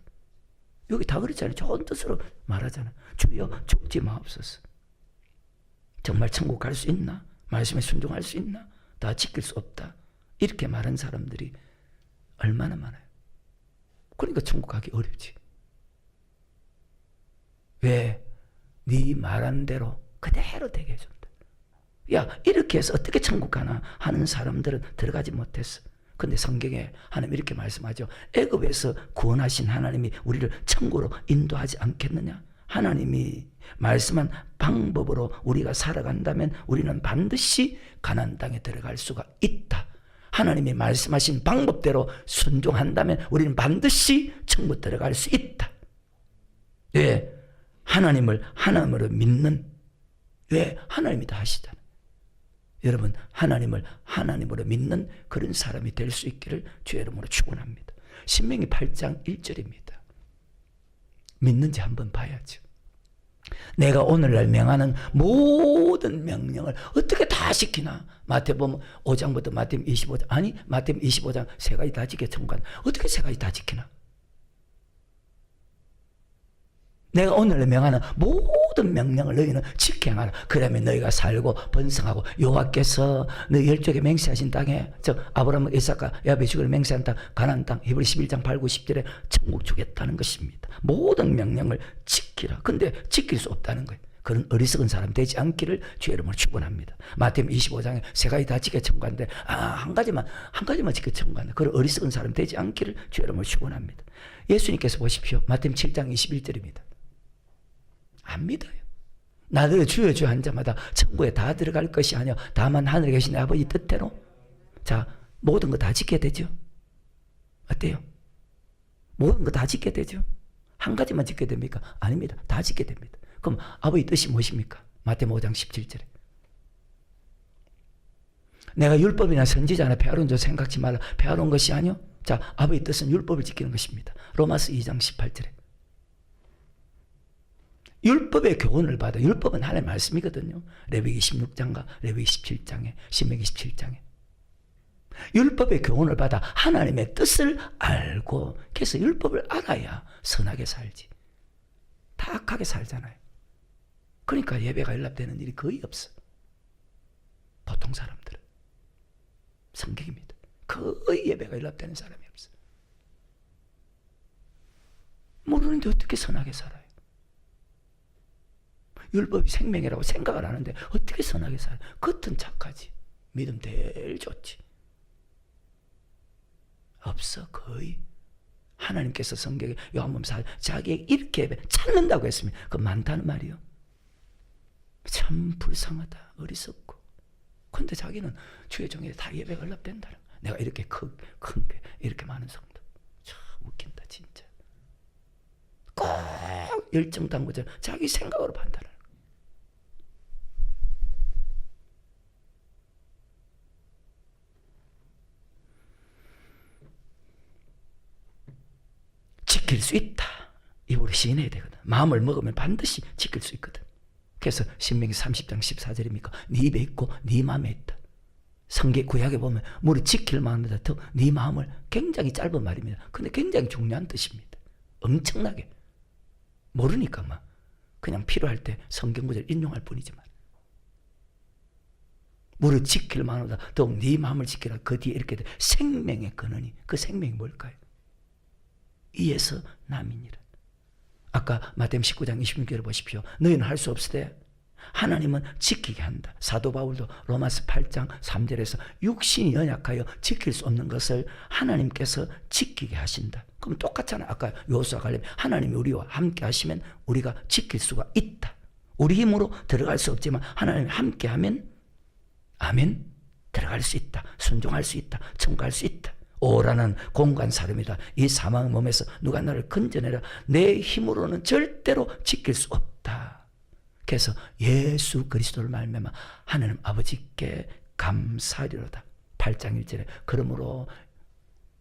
여기 다 그랬잖아요. 좋은 뜻으로 말하잖아요. 주여 죽지 마옵소서. 정말 천국 갈 수 있나? 말씀에 순종할 수 있나? 다 지킬 수 없다. 이렇게 말한 사람들이 얼마나 많아요. 그러니까 천국 가기 어렵지. 왜? 네 말한 대로 그대로 되게 해준다. 야, 이렇게 해서 어떻게 천국 가나 하는 사람들은 들어가지 못했어. 근데 성경에 하나님 이렇게 말씀하죠. 애굽에서 구원하신 하나님이 우리를 천국으로 인도하지 않겠느냐? 하나님이 말씀한 방법으로 우리가 살아간다면 우리는 반드시 가나안 땅에 들어갈 수가 있다. 하나님이 말씀하신 방법대로 순종한다면 우리는 반드시 천국 들어갈 수 있다. 왜? 하나님을 하나님으로 믿는, 왜? 하나님이 다 하시잖아요. 여러분, 하나님을 하나님으로 믿는 그런 사람이 될 수 있기를 주의 이름으로 축원합니다. 신명기 8장 1절입니다. 믿는지 한번 봐야죠. 내가 오늘날 명하는 모든 명령을 어떻게 다 지키나? 마태복음 5장부터 마태복음 25장, 아니 마태복음 25장 세 가지 다 지켜 천국 간다. 어떻게 세 가지 다 지키나? 내가 오늘 명하는 모든 명령을 너희는 지켜 행하라. 그러면 너희가 살고 번성하고 여호와께서 너희 열조에게 맹세하신 땅에, 즉 아브라함, 이삭과 야곱의 주기를 맹세한 땅 가나안 땅, 히브리 11장 8, 9, 10절에 천국 주겠다는 것입니다. 모든 명령을 지키라. 근데 지킬 수 없다는 거예요. 그런 어리석은 사람 되지 않기를 주의 이름으로 축원합니다. 마태복음 25장에 세 가지 다 지켜 천국 간대. 한 가지만 지켜 천국 간다. 그런 어리석은 사람 되지 않기를 주의 이름으로 축원합니다. 예수님께서 보십시오. 마태복음 7장 21절입니다. 안 믿어요. 나더러 주여 주여 한 자마다 천국에 다 들어갈 것이 아니요 다만 하늘에 계신 아버지 뜻대로. 자, 모든 거 다 지켜야 되죠. 어때요? 모든 거 다 지켜야 되죠. 한 가지만 지켜야 됩니까? 아닙니다. 다 지켜야 됩니다. 그럼 아버지 뜻이 무엇입니까? 마태복음 5장 17절에 내가 율법이나 선지자나 배워온 줄 생각지 말라. 배워온 것이 아니요. 자, 아버지 뜻은 율법을 지키는 것입니다. 로마서 2장 18절에 율법의 교훈을 받아. 율법은 하나님의 말씀이거든요. 레위기 16장과 레위기 17장에, 신명기 17장에 율법의 교훈을 받아 하나님의 뜻을 알고, 그래서 율법을 알아야 선하게 살지. 다 악하게 살잖아요. 그러니까 예배가 연락되는 일이 거의 없어. 보통 사람들은. 성경입니다. 거의 예배가 연락되는 사람이 없어. 모르는데 어떻게 선하게 살아요? 율법이 생명이라고 생각을 하는데 어떻게 선하게 살아요? 겉은 착하지. 믿음 제일 좋지. 없어. 거의. 하나님께서 성경에 요한복음 4장 자기에게 이렇게 찾는다고 했습니다. 그 많다는 말이요. 참 불쌍하다. 어리석고. 근데 자기는 주의 종에 다 예배가 연락된다는 거야. 내가 이렇게 큰 게 이렇게 많은 성도. 참 웃긴다 진짜. 꼭 열정 당구자 자기 생각으로 판단하는 거야. 지킬 수 있다. 입으로 시인해야 되거든. 마음을 먹으면 반드시 지킬 수 있거든. 그래서 신명기 30장 14절입니까? 네 입에 있고 네 마음에 있다. 성경 구약에 보면 무릇 지킬 마음이다. 네 마음을, 굉장히 짧은 말입니다. 근데 굉장히 중요한 뜻입니다. 엄청나게. 모르니까 막 그냥 필요할 때 성경 구절 인용할 뿐이지만. 무릇 지킬 마음이다. 더욱 네 마음을 지키라. 그 뒤에 이렇게 돼. 생명의 근원이, 그 생명이 뭘까요? 이에서 남이니라. 아까 마태복음 19장 26절을 보십시오. 너희는 할 수 없으되 하나님은 지키게 한다. 사도 바울도 로마서 8장 3절에서 육신이 연약하여 지킬 수 없는 것을 하나님께서 지키게 하신다. 그럼 똑같잖아요. 아까 여호수아 갈렙 하나님이 우리와 함께 하시면 우리가 지킬 수가 있다. 우리 힘으로 들어갈 수 없지만 하나님이 함께 하면 아멘 들어갈 수 있다. 순종할 수 있다. 청구할 수 있다. 오라는 공간 사람이다. 이 사망의 몸에서 누가 나를 건져내라. 내 힘으로는 절대로 지킬 수 없다. 그래서 예수 그리스도를 말미암아 하나님 아버지께 감사하리로다. 8장 1절에 그러므로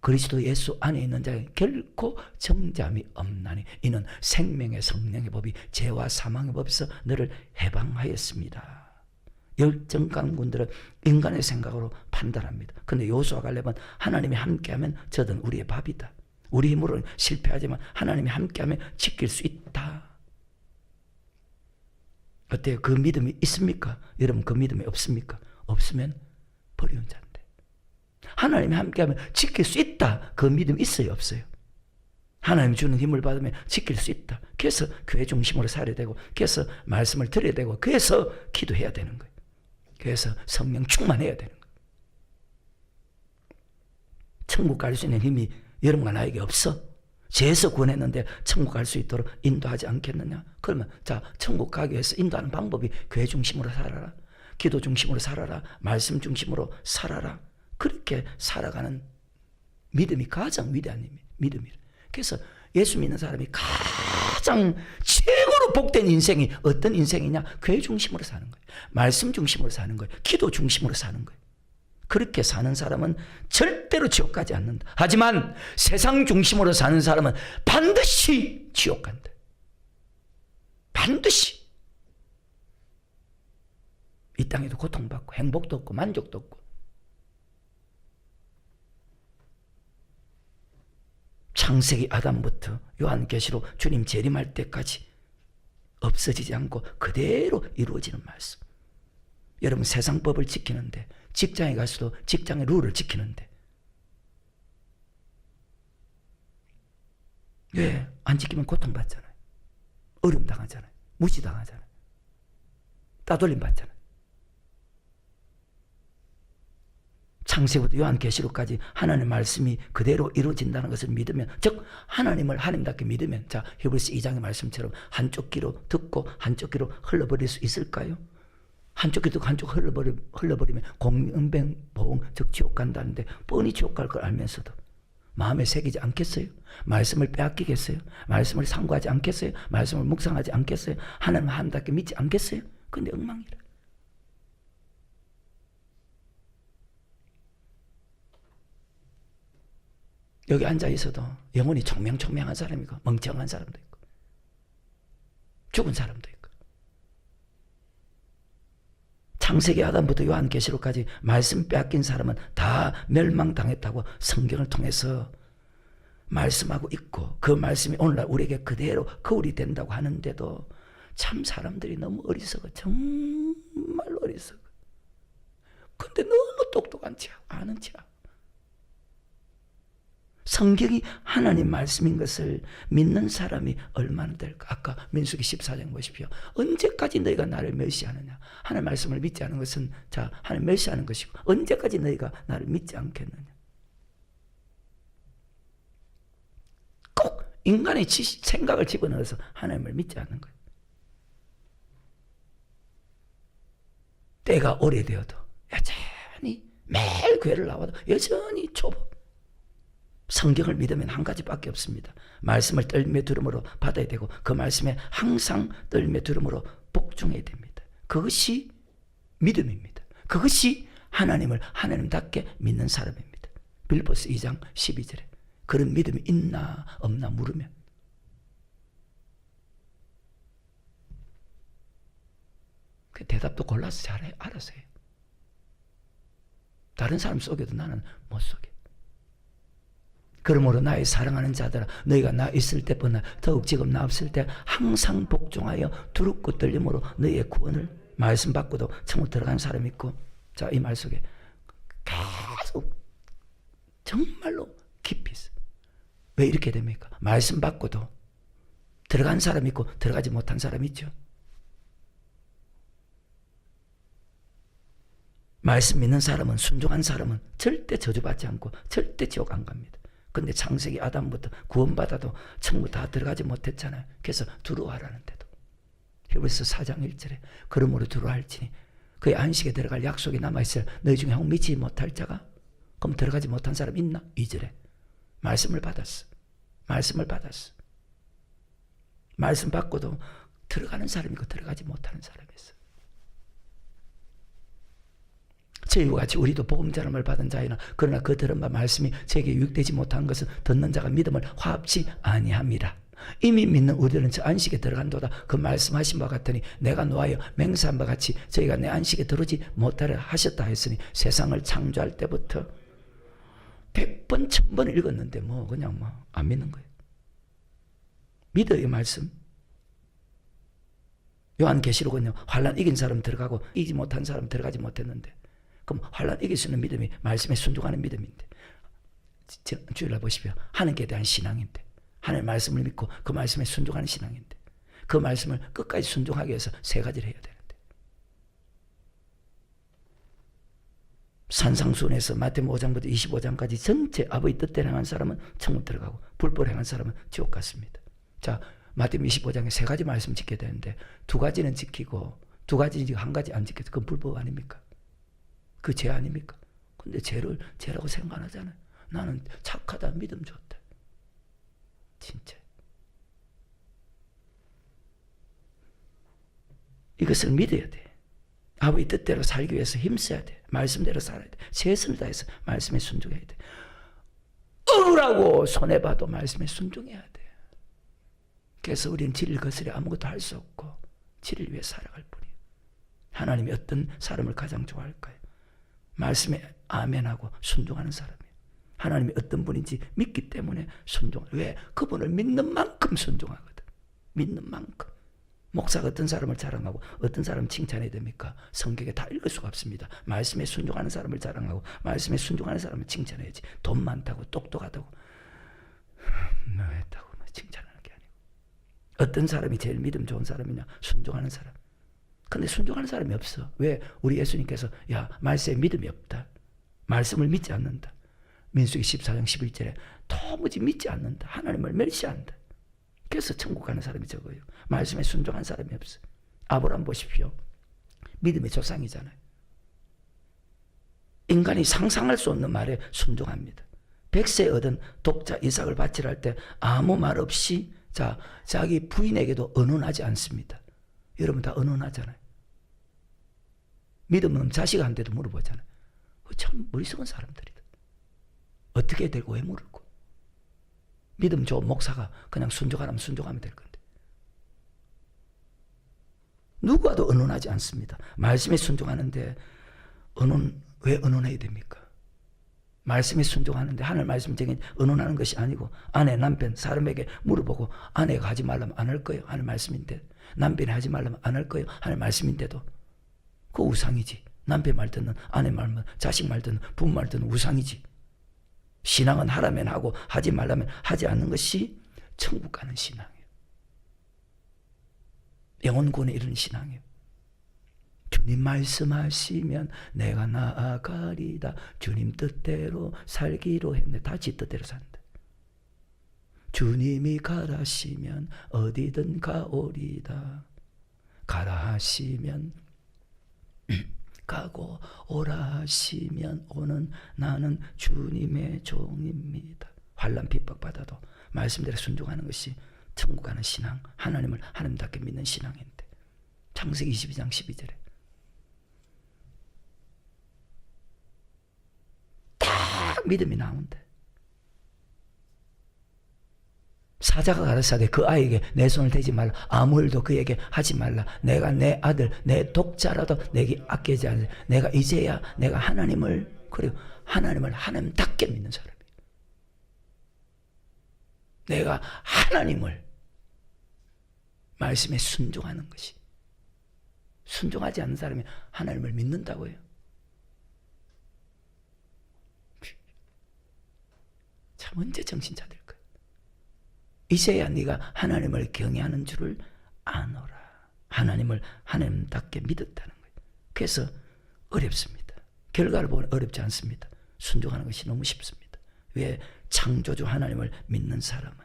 그리스도 예수 안에 있는 자에 결코 정잠이 없나니 이는 생명의 성령의 법이 죄와 사망의 법에서 너를 해방하였습니다. 열정강군들은 인간의 생각으로 판단합니다. 그런데 여호수아 갈렙은 하나님이 함께하면 저든 우리의 밥이다. 우리 힘으로는 실패하지만 하나님이 함께하면 지킬 수 있다. 어때요? 그 믿음이 있습니까? 여러분 그 믿음이 없습니까? 없으면 버리는 자인데. 하나님이 함께하면 지킬 수 있다. 그 믿음이 있어요? 없어요? 하나님 주는 힘을 받으면 지킬 수 있다. 그래서 교회 중심으로 살아야 되고, 그래서 말씀을 들어야 되고, 그래서 기도해야 되는 거예요. 그래서 성령 충만해야 되는 거예요. 천국 갈 수 있는 힘이 여러분과 나에게 없어? 죄에서 구원했는데 천국 갈 수 있도록 인도하지 않겠느냐? 그러면 자, 천국 가기 위해서 인도하는 방법이 교회 중심으로 살아라. 기도 중심으로 살아라. 말씀 중심으로 살아라. 그렇게 살아가는 믿음이 가장 위대한 믿음이라. 그래서 예수 믿는 사람이 가장 최고로 복된 인생이 어떤 인생이냐? 교회 중심으로 사는 거예요. 말씀 중심으로 사는 거예요. 기도 중심으로 사는 거예요. 그렇게 사는 사람은 절대로 지옥 가지 않는다. 하지만 세상 중심으로 사는 사람은 반드시 지옥 간다. 반드시. 이 땅에도 고통받고 행복도 없고 만족도 없고. 창세기 아담부터 요한계시록 주님 재림할 때까지 없어지지 않고 그대로 이루어지는 말씀. 여러분 세상 법을 지키는데, 직장에 가서도 직장의 룰을 지키는데 왜? 안 지키면 고통받잖아요. 어려움 당하잖아요. 무시당하잖아요. 따돌림 받잖아요. 창세부터 요한계시록까지 하나님의 말씀이 그대로 이루어진다는 것을 믿으면, 즉 하나님을 하나님답게 믿으면, 자 히브리서 2장의 말씀처럼 한쪽 귀로 듣고 한쪽 귀로 흘러버릴 수 있을까요? 한쪽 귀로 듣고 한쪽 흘러버리면 공명보응 즉 지옥 간다는데 뻔히 지옥 갈 걸 알면서도 마음에 새기지 않겠어요? 말씀을 빼앗기겠어요? 말씀을 상고하지 않겠어요? 말씀을 묵상하지 않겠어요? 하나님 하나님답게 믿지 않겠어요? 근데 엉망이라. 여기 앉아 있어도 영혼이 총명총명한 사람이 있고 멍청한 사람도 있고 죽은 사람도 있고, 창세기 아담부터 요한계시록까지 말씀 빼앗긴 사람은 다 멸망당했다고 성경을 통해서 말씀하고 있고, 그 말씀이 오늘날 우리에게 그대로 거울이 된다고 하는데도 참 사람들이 너무 어리석어. 정말로 어리석어. 근데 너무 똑똑한 척, 아는 척. 성경이 하나님 말씀인 것을 믿는 사람이 얼마나 될까? 아까 민수기 14장 보십시오. 언제까지 너희가 나를 멸시하느냐? 하나님 말씀을 믿지 않은 것은 자 하나님 멸시하는 것이고, 언제까지 너희가 나를 믿지 않겠느냐? 꼭 인간의 생각을 집어넣어서 하나님을 믿지 않는 거예요. 때가 오래되어도 여전히 매일 교회를 나와도 여전히 초보. 성경을 믿으면 한 가지밖에 없습니다. 말씀을 떨며 들음으로 받아야 되고, 그 말씀에 항상 떨며 들음으로 복종해야 됩니다. 그것이 믿음입니다. 그것이 하나님을 하나님답게 믿는 사람입니다. 빌립보서 2장 12절에 그런 믿음이 있나 없나 물으면 그 대답도 골라서 잘 알아서 해요. 다른 사람 속여도 나는 못 속여. 그러므로 나의 사랑하는 자들아, 너희가 나 있을 때보다 더욱 지금 나 없을 때 항상 복종하여 두렵고 떨림으로 너희의 구원을, 말씀 받고도 천국 들어간 사람이 있고, 자 이 말 속에 계속 정말로 깊이 있어. 왜 이렇게 됩니까? 말씀 받고도 들어간 사람이 있고 들어가지 못한 사람이 있죠. 말씀 믿는 사람은, 순종한 사람은 절대 저주받지 않고 절대 지옥 안 갑니다. 근데 창세기 아담부터 구원받아도 천국 다 들어가지 못했잖아요. 그래서 두려워하라는데도 히브리서 4장 1절에 그러므로 두려워할지니 그의 안식에 들어갈 약속이 남아있어야 너희 중에 혹 믿지 못할 자가, 그럼 들어가지 못한 사람 있나? 2절에 말씀을 받았어. 말씀을 받았어. 말씀 받고도 들어가는 사람이고 들어가지 못하는 사람이었어. 저희와 같이 우리도 복음 전함을 받은 자이나 그러나 그 들은 바 말씀이 저에게 유익되지 못한 것은 듣는 자가 믿음을 화합치 아니함이라. 이미 믿는 우리들은 저 안식에 들어간도다. 그 말씀하신 바 같으니 내가 노하여 맹세한 바 같이 저희가 내 안식에 들어오지 못하려 하셨다 했으니 세상을 창조할 때부터 100번 1000번 읽었는데 뭐 그냥 뭐 안 믿는 거예요. 믿어요 말씀. 요한계시록은요 환난 이긴 사람 들어가고 이기지 못한 사람 들어가지 못했는데, 그럼 환난 이길 수 있는 믿음이 말씀에 순종하는 믿음인데, 주일날 보십시오. 하나님께 대한 신앙인데, 하나님의 말씀을 믿고 그 말씀에 순종하는 신앙인데, 그 말씀을 끝까지 순종하기 위해서 세 가지를 해야 되는데, 산상수훈에서 마태복음 5장부터 25장까지 전체 아버지 뜻대로 행한 사람은 천국 들어가고 불법을 행한 사람은 지옥 갔습니다. 자, 마태복음 25장에 세 가지 말씀 지켜야 되는데 두 가지는 지키고 두 가지는 지금 한 가지 안 지켜서 그건 불법 아닙니까? 그 죄 아닙니까? 근데 죄라고 생각 안 하잖아요. 나는 착하다, 믿음 좋다. 진짜. 이것을 믿어야 돼. 아버지 뜻대로 살기 위해서 힘써야 돼. 말씀대로 살아야 돼. 최선을 다해서 말씀에 순종해야 돼. 억울하고 손해봐도 말씀에 순종해야 돼. 그래서 우리는 진리를 거스려 아무것도 할 수 없고 진리를 위해 살아갈 뿐이에요. 하나님이 어떤 사람을 가장 좋아할까요? 말씀에 아멘하고 순종하는 사람이에요. 하나님이 어떤 분인지 믿기 때문에 순종. 왜? 그분을 믿는 만큼 순종하거든. 믿는 만큼. 목사가 어떤 사람을 자랑하고 어떤 사람을 칭찬해야 됩니까? 성경에 다 읽을 수가 없습니다. 말씀에 순종하는 사람을 자랑하고 말씀에 순종하는 사람을 칭찬해야지. 돈 많다고 똑똑하다고 뭐 했다고 칭찬하는 게 아니고. 어떤 사람이 제일 믿음 좋은 사람이냐? 순종하는 사람. 근데 순종하는 사람이 없어. 왜? 우리 예수님께서 야 말씀에 믿음이 없다. 말씀을 믿지 않는다. 민수기 14장 11절에 도무지 믿지 않는다. 하나님을 멸시한다. 그래서 천국 가는 사람이 적어요. 말씀에 순종한 사람이 없어. 아브라함 보십시오. 믿음의 조상이잖아요. 인간이 상상할 수 없는 말에 순종합니다. 100세 얻은 독자 이삭을 바치라 할 때 아무 말 없이 자기 부인에게도 언언하지 않습니다. 여러분 다 언언하잖아요. 믿음 없는 자식한테도 물어보잖아요. 참 머리석은 사람들이다. 어떻게 되고 왜 물을고. 믿음 좋은 목사가 그냥 순종하라면 순종하면 될 건데. 누구와도 언언하지 않습니다. 말씀에 순종하는데 왜 언언해야 됩니까? 말씀에 순종하는데 하늘 말씀 정해 언언하는 것이 아니고 아내, 남편, 사람에게 물어보고 아내가 하지 말라면 안 할 거예요. 하늘 말씀인데. 남편이 하지 말라면 안 할 거예요. 하늘 말씀인데도. 그거 우상이지. 남편 말 듣는, 아내 말 듣는, 자식 말 듣는, 부모 말 듣는 우상이지. 신앙은 하라면 하고 하지 말라면 하지 않는 것이 천국 가는 신앙이에요. 영혼구원에 이르는 신앙이에요. 주님 말씀하시면 내가 나아가리다. 주님 뜻대로 살기로 했네. 다 지 뜻대로 산다. 주님이 가라 하시면 어디든 가오리다. 가라 하시면 가고 오라 하시면 오는 나는 주님의 종입니다. 환난 핍박받아도 말씀대로 순종하는 것이 천국 가는 신앙, 하나님을 하나님답게 믿는 신앙인데. 창세기 22장 12절에 딱 믿음이 나온대. 사자가 가라사대 그 아이에게 내 손을 대지 말라. 아무 일도 그에게 하지 말라. 내가 내 아들 내 독자라도 내게 아끼지 않으리. 내가 이제야 내가 하나님을, 그리고 하나님을 하나님답게 믿는 사람이에요. 내가 하나님을 말씀에 순종하는 것이. 순종하지 않는 사람이 하나님을 믿는다고요. 참 언제 정신 차릴 거야. 이제야 네가 하나님을 경외하는 줄을 아노라. 하나님을 하나님답게 믿었다는 거예요. 그래서 어렵습니다. 결과를 보면 어렵지 않습니다. 순종하는 것이 너무 쉽습니다. 왜? 창조주 하나님을 믿는 사람은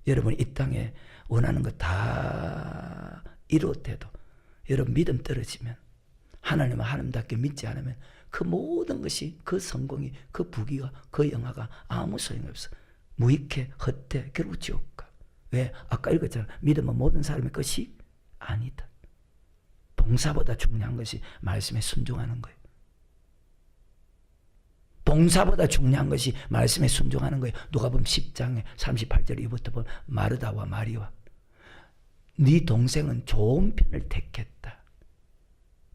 여러분이 이 땅에 원하는 것 다 이루어도 여러분 믿음 떨어지면 하나님을 하나님답게 믿지 않으면 그 모든 것이 그 성공이 그 부귀가 그 영화가 아무 소용이 없어. 무익해 헛돼 결국 지옥 가. 왜? 아까 읽었잖아. 믿음은 모든 사람의 것이 아니다. 봉사보다 중요한 것이 말씀에 순종하는 거예요. 봉사보다 중요한 것이 말씀에 순종하는 거예요. 누가복음 10장에 38절 이부터 보면 마르다와 마리와 네 동생은 좋은 편을 택했다.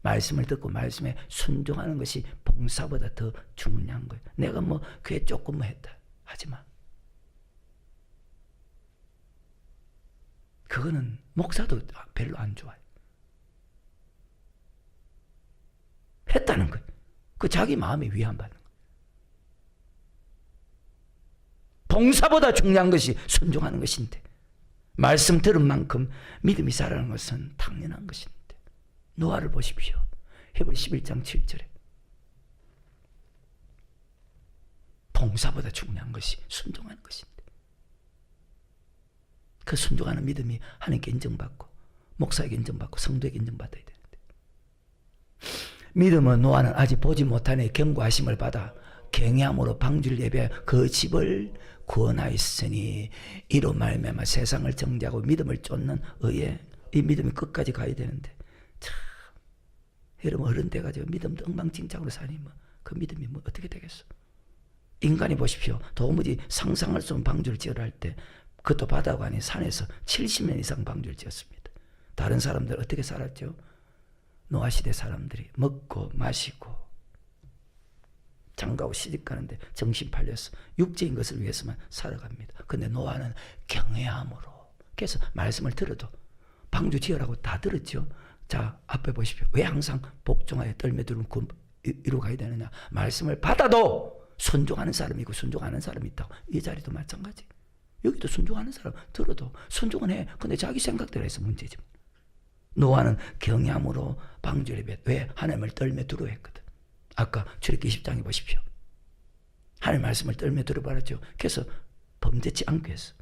말씀을 듣고 말씀에 순종하는 것이 봉사보다 더 중요한 거예요. 내가 뭐 교회 조금 뭐 했다 하지 마. 그거는 목사도 별로 안 좋아요. 했다는 거예요. 그 자기 마음에 위안받는 거예요. 봉사보다 중요한 것이 순종하는 것인데 말씀 들은 만큼 믿음이 자라는 것은 당연한 것인데 노아를 보십시오. 히브리 11장 7절에 봉사보다 중요한 것이 순종하는 것인데 그 순종하는 믿음이 하나님께 인정받고 목사에게 인정받고 성도에게 인정받아야 되는데 믿음은 노아는 아직 보지 못하니 경고하심을 받아 경외함으로 방주를 예배하여 그 집을 구원하였으니 이로 말미암아 세상을 정죄하고 믿음을 쫓는 의에 이 믿음이 끝까지 가야 되는데 참 여러분 어른 돼가지고 믿음도 엉망진창으로 사니 뭐 그 믿음이 뭐 어떻게 되겠어? 인간이 보십시오. 도무지 상상할 수 없는 방주를 지으라 할 때 그것도 바다가 아닌 산에서 70년 이상 방주를 지었습니다. 다른 사람들 어떻게 살았죠? 노아시대 사람들이 먹고 마시고 장가고 시집가는데 정신 팔려서 육체인 것을 위해서만 살아갑니다. 근데 노아는 경외함으로 그래서 말씀을 들어도 방주 지으라고 다 들었죠. 자 앞에 보십시오. 왜 항상 복종하여 떨며들은 이로 가야 되느냐. 말씀을 받아도 순종하는 사람이 있고 순종하는 사람이 있다고. 이 자리도 마찬가지. 여기도 순종하는 사람 들어도 순종은 해. 근데 자기 생각대로 해서 문제지. 노아는 경외함으로 방주를 예배. 왜? 하나님을 떨며 두려워했거든. 아까 출애굽기 20장에 보십시오. 하나님 말씀을 떨며 들어버렸죠. 그래서 범죄치 않게 했어.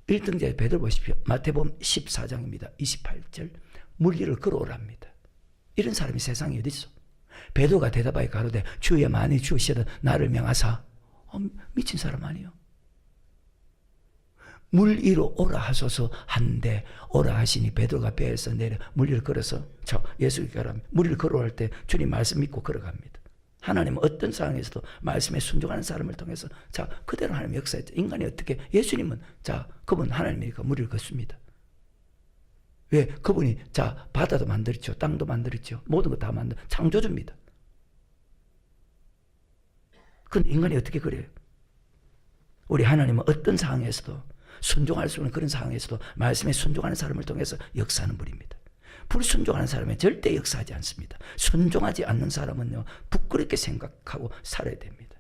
1등자의 베드로 보십시오. 마태복음 14장입니다. 28절 물리를 걸어오랍니다. 이런 사람이 세상에 어디 있어? 베드로가 대답하여 가로되 주여 많이 주시던 나를 명하사. 미친 사람 아니요. 물 위로 오라 하소서 한데 오라 하시니 베드로가 배에서 내려 물 위를 걸어서 예수께 가라. 물 위를 걸어올 때 주님 말씀 믿고 걸어갑니다. 하나님은 어떤 상황에서도 말씀에 순종하는 사람을 통해서 그대로 하나님 역사했죠. 인간이 어떻게 예수님은 그분 하나님이니까 물 위를 걷습니다. 왜? 그분이 바다도 만들었죠. 땅도 만들었죠. 모든 거 다 만들 창조주입니다. 그런데 인간이 어떻게 그래요? 우리 하나님은 어떤 상황에서도 순종할 수 있는 그런 상황에서도 말씀에 순종하는 사람을 통해서 역사하는 분입니다. 불순종하는 사람은 절대 역사하지 않습니다. 순종하지 않는 사람은요 부끄럽게 생각하고 살아야 됩니다.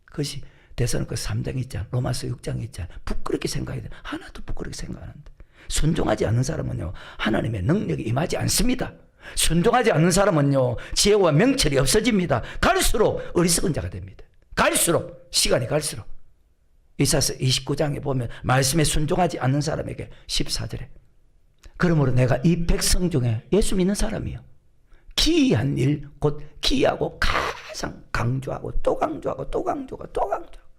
그것이 데살로니가 3장에 있잖아. 로마서 6장에 있잖아. 부끄럽게 생각해야 돼. 하나도 부끄럽게 생각 안 한다. 순종하지 않는 사람은요 하나님의 능력이 임하지 않습니다. 순종하지 않는 사람은요 지혜와 명철이 없어집니다. 갈수록 어리석은 자가 됩니다. 갈수록 시간이 갈수록 이사야서 29장에 보면 말씀에 순종하지 않는 사람에게 14절에 그러므로 내가 이 백성 중에 예수 믿는 사람이요 기이한 일 곧 기이하고 가장 강조하고 또 강조하고 또 강조하고 또 강조하고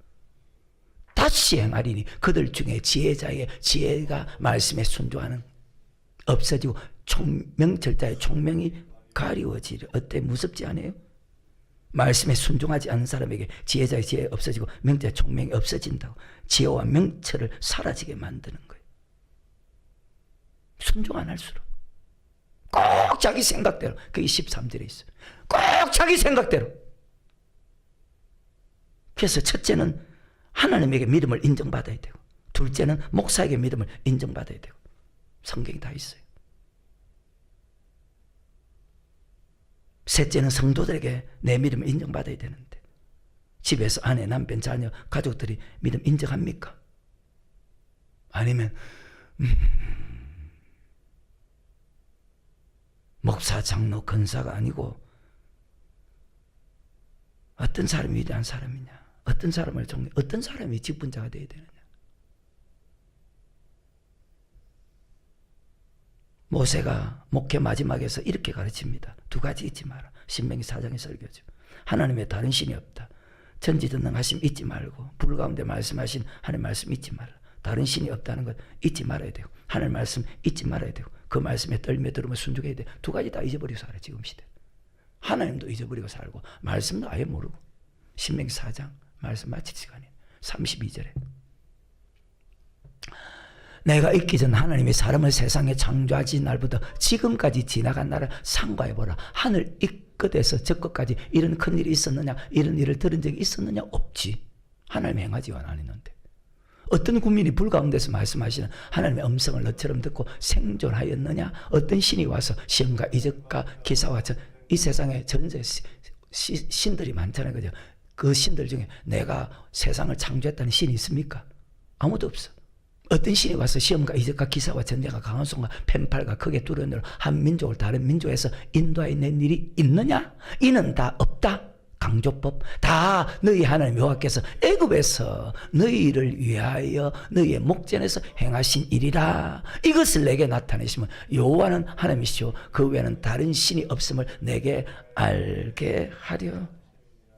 다시 행하리니 그들 중에 지혜자의 지혜가 말씀에 순종하는 없어지고 명철자의 총명이 가리워지리. 어때? 무섭지 않아요? 말씀에 순종하지 않는 사람에게 지혜자의 지혜 없어지고 명철의 총명이 없어진다고. 지혜와 명철을 사라지게 만드는 거예요. 순종 안 할수록 꼭 자기 생각대로. 그게 13절에 있어요. 꼭 자기 생각대로. 그래서 첫째는 하나님에게 믿음을 인정받아야 되고 둘째는 목사에게 믿음을 인정받아야 되고 성경이 다 있어요. 셋째는 성도들에게 내 믿음을 인정받아야 되는데 집에서 아내, 남편, 자녀, 가족들이 믿음 인정합니까? 아니면 목사, 장로, 권사가 아니고 어떤 사람이 위대한 사람이냐? 어떤 사람을 어떤 사람이 직분자가 되어야 되느냐? 모세가 목회 마지막에서 이렇게 가르칩니다. 두 가지 잊지 마라. 신명기 4장의 설교죠. 하나님의 다른 신이 없다. 전지전능하심 잊지 말고 불 가운데 말씀하신 하나님 말씀 잊지 말라. 다른 신이 없다는 것 잊지 말아야 되고 하나님 말씀 잊지 말아야 되고 그 말씀에 떨며 들으며 순종해야 돼. 두 가지 다 잊어버리고 살아 지금 시대. 하나님도 잊어버리고 살고 말씀도 아예 모르고. 신명기 4장 말씀 마칠 시간이에요. 32절에 내가 있기 전 하나님이 사람을 세상에 창조하신 날부터 지금까지 지나간 날을 상고해보라. 하늘 이 끝에서 저 끝까지 이런 큰일이 있었느냐, 이런 일을 들은 적이 있었느냐? 없지. 하나님이 행하지는 않았는데. 어떤 국민이 불 가운데서 말씀하시는 하나님의 음성을 너처럼 듣고 생존하였느냐? 어떤 신이 와서 시험과 이적과 기사와 이 세상에 전세 신들이 많잖아요. 그죠? 그 신들 중에 내가 세상을 창조했다는 신이 있습니까? 아무도 없어. 어떤 신이 와서 시험과 이적과 기사와 전쟁과 강한 손과 펜팔과 크게 두려운 한 민족을 다른 민족에서 인도해낸 일이 있느냐? 이는 다 없다. 강조법. 다 너희 하나님 여호와께서 애굽에서 너희를 위하여 너희의 목전에서 행하신 일이라. 이것을 내게 나타내시면 여호와는 하나님이시오. 그 외에는 다른 신이 없음을 내게 알게 하려.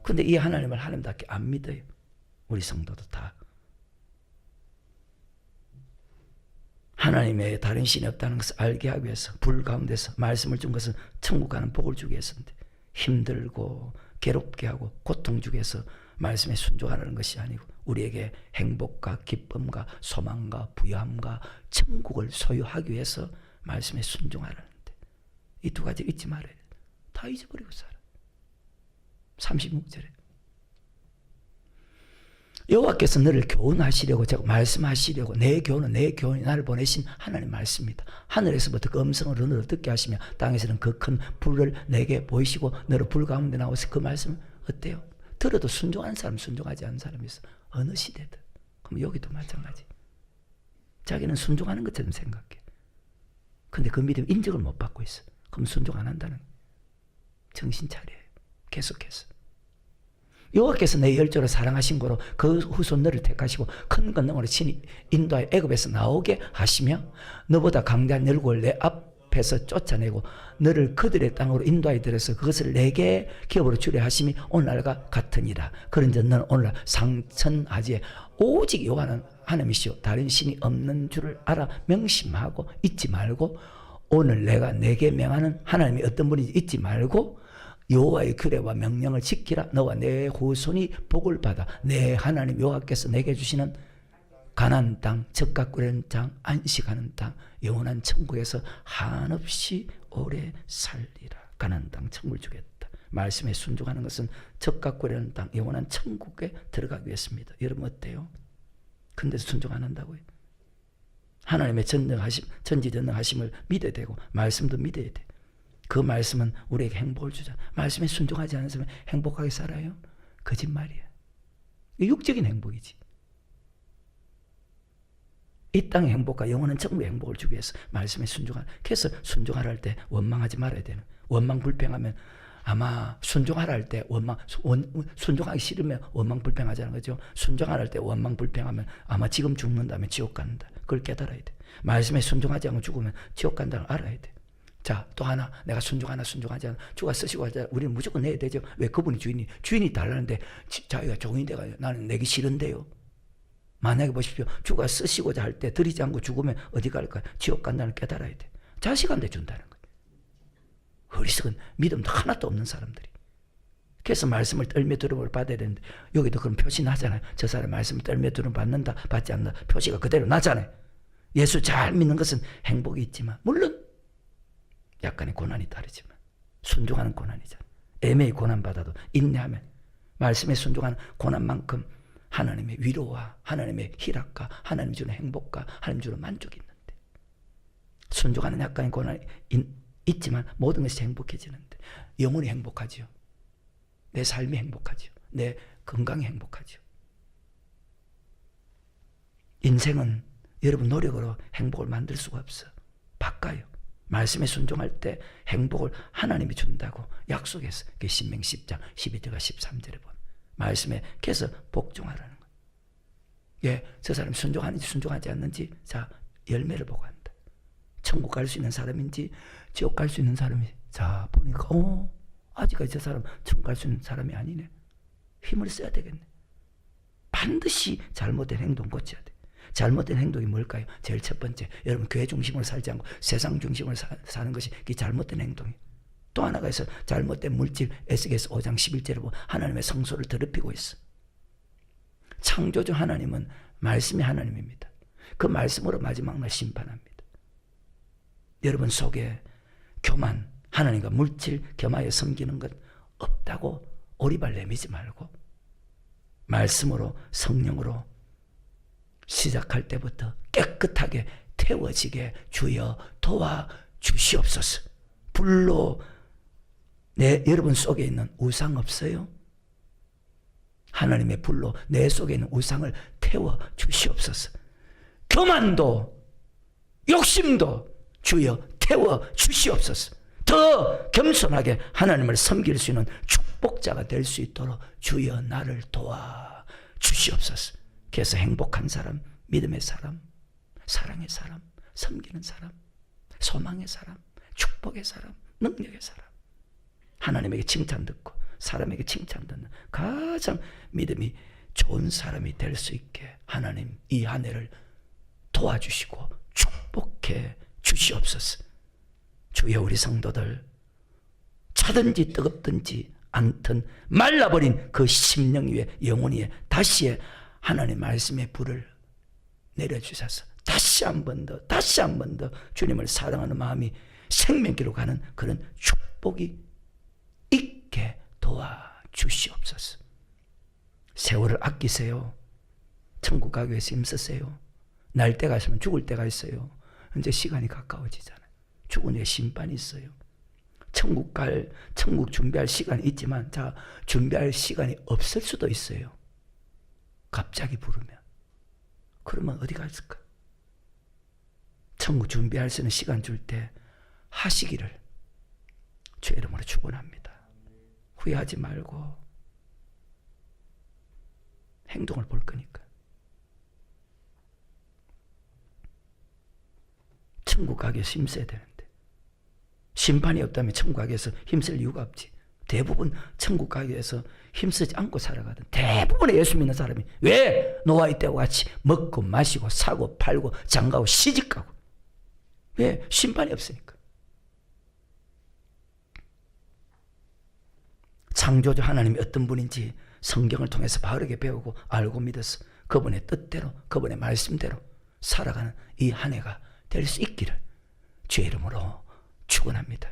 근데 이 하나님을 하나님답게 안 믿어요. 우리 성도도 다. 하나님의 다른 신이 없다는 것을 알게 하기 위해서 불 가운데서 말씀을 준 것은 천국 가는 복을 주기 위해서인데 힘들고 괴롭게 하고 고통 주기 위해서 말씀에 순종하라는 것이 아니고 우리에게 행복과 기쁨과 소망과 부유함과 천국을 소유하기 위해서 말씀에 순종하라는데 이 두 가지 잊지 말아야 돼. 다 잊어버리고 살아. 36절에 여호와께서 너를 교훈하시려고 제가 말씀하시려고 내 교훈이 나를 보내신 하나님 말씀입니다. 하늘에서부터 그 음성을 너를 듣게 하시며 땅에서는 그 큰 불을 내게 보이시고 너를 불 가운데 나와서 그 말씀 어때요? 들어도 순종하는 사람 순종하지 않는 사람이 있어. 어느 시대든. 그럼 여기도 마찬가지. 자기는 순종하는 것처럼 생각해. 근데 그 믿음 인정을 못 받고 있어. 그럼 순종 안 한다는 정신 차려요. 계속해서. 여호와께서 내 열조를 사랑하신 거로 그 후손 너를 택하시고 큰 권능으로 친히 인도하여 애굽에서 나오게 하시며 너보다 강대한 열국을 내 앞에서 쫓아내고 너를 그들의 땅으로 인도하여 들여서 그것을 내게 기업으로 주려 하심이 오늘날과 같으니라. 그런즉 너는 오늘날 상천하지에 오직 여호와는 하나님이시오 다른 신이 없는 줄을 알아 명심하고 잊지 말고 오늘 내가 내게 명하는 하나님이 어떤 분인지 잊지 말고 여호와의 규례와 명령을 지키라. 너와 내 후손이 복을 받아 내 하나님 여호와께서 내게 주시는 가나안 땅, 젖과 꿀의 땅, 안식하는 땅, 영원한 천국에서 한없이 오래 살리라. 가나안 땅 천국을 주겠다. 말씀에 순종하는 것은 젖과 꿀의 땅, 영원한 천국에 들어가기 위해서입니다. 여러분 어때요? 근데 순종 안 한다고요? 하나님의 전지전능하심을 믿어야 되고 말씀도 믿어야 돼. 그 말씀은 우리에게 행복을 주자. 말씀에 순종하지 않은 사람은 행복하게 살아요? 거짓말이야. 육적인 행복이지. 이 땅의 행복과 영원한 천국의 행복을 주기 위해서 말씀에 순종하라. 그래서 순종하라 할 때 원망하지 말아야 되는. 원망 불평하면 아마 순종하라 할 때 순종하기 싫으면 원망 불평하자는 거죠. 순종하라 할 때 원망 불평하면 아마 지금 죽는다면 지옥 간다. 그걸 깨달아야 돼. 말씀에 순종하지 않고 죽으면 지옥 간다는 걸 알아야 돼. 자, 또 하나, 내가 순종하지 않아. 주가 쓰시고 하자. 우리는 무조건 내야 되죠. 왜? 그분이 주인이 달라는데 자기가 종이 돼가 나는 내기 싫은데요. 만약에 보십시오. 주가 쓰시고자 할 때 드리지 않고 죽으면 어디 갈까요? 지옥 간다는 걸 깨달아야 돼. 자식한테 준다는 거예요. 어리석은 믿음도 하나도 없는 사람들이. 그래서 말씀을 떨며 들음을 받아야 되는데 여기도 그런 표시 나잖아요. 저 사람 말씀을 떨며 들음 받는다, 받지 않는다. 표시가 그대로 나잖아요. 예수 잘 믿는 것은 행복이 있지만 물론 약간의 고난이 다르지만 순종하는 고난이잖아. 애매히 고난받아도 인내하면 말씀에 순종하는 고난만큼 하나님의 위로와 하나님의 희락과 하나님 주는 행복과 하나님 주는 만족이 있는데 순종하는 약간의 고난이 있지만 모든 것이 행복해지는데 영혼이 행복하죠. 내 삶이 행복하죠. 내 건강이 행복하죠. 인생은 여러분 노력으로 행복을 만들 수가 없어. 바꿔요. 말씀에 순종할 때 행복을 하나님이 준다고 약속했어. 그 신명기 10장 12절과 13절에 보면 말씀에 계속 복종하라는 거예요. 예, 저 사람이 순종하는지 순종하지 않는지 자 열매를 보고 한다. 천국 갈 수 있는 사람인지 지옥 갈 수 있는 사람이 자 보니까 아직까지 저 사람 천국 갈 수 있는 사람이 아니네. 힘을 써야 되겠네. 반드시 잘못된 행동 고쳐야 돼. 잘못된 행동이 뭘까요? 제일 첫 번째, 여러분 교회 중심으로 살지 않고 세상 중심으로 사는 것이 그 잘못된 행동이에요. 또 하나가 있어. 잘못된 물질. 에스겔서 5장 11절에 보면 하나님의 성소를 더럽히고 있어. 창조주 하나님은 말씀이 하나님입니다. 그 말씀으로 마지막 날 심판합니다. 여러분 속에 교만, 하나님과 물질 겸하여 섬기는 것 없다고 오리발 내미지 말고 말씀으로 성령으로 시작할 때부터 깨끗하게 태워지게 주여 도와주시옵소서. 불로 여러분 속에 있는 우상 없어요? 하나님의 불로 내 속에 있는 우상을 태워주시옵소서. 교만도 욕심도 주여 태워주시옵소서. 더 겸손하게 하나님을 섬길 수 있는 축복자가 될 수 있도록 주여 나를 도와주시옵소서. 그래서 행복한 사람, 믿음의 사람, 사랑의 사람, 섬기는 사람, 소망의 사람, 축복의 사람, 능력의 사람, 하나님에게 칭찬 듣고 사람에게 칭찬 듣는 가장 믿음이 좋은 사람이 될 수 있게 하나님 이 한 해를 도와주시고 축복해 주시옵소서. 주여 우리 성도들 차든지 뜨겁든지 않든 말라버린 그 심령 위에 영혼 위에 다시 하나님 말씀의 불을 내려주셔서 다시 한 번 더 주님을 사랑하는 마음이 생명길로 가는 그런 축복이 있게 도와주시옵소서. 세월을 아끼세요. 천국 가기 위해서 힘쓰세요. 날 때가 있으면 죽을 때가 있어요. 이제 시간이 가까워지잖아요. 죽은 후에 심판이 있어요. 천국 준비할 시간이 있지만 자 준비할 시간이 없을 수도 있어요. 갑자기 부르면. 그러면 어디 갔을까? 천국 준비할 수 있는 시간 줄 때 하시기를 주의 이름으로 축원합니다. 후회하지 말고 행동을 볼 거니까. 천국 가기 위해서 힘써야 되는데 심판이 없다면 천국 가기 위해서 힘쓸 이유가 없지. 대부분 천국 가기 위해서 힘쓰지 않고 살아가던 대부분의 예수 믿는 사람이 왜 노아의 때와 같이 먹고 마시고 사고 팔고 장가고 시집가고 왜? 심판이 없으니까. 창조주 하나님이 어떤 분인지 성경을 통해서 바르게 배우고 알고 믿어서 그분의 뜻대로 그분의 말씀대로 살아가는 이 한 해가 될 수 있기를 주의 이름으로 축원합니다.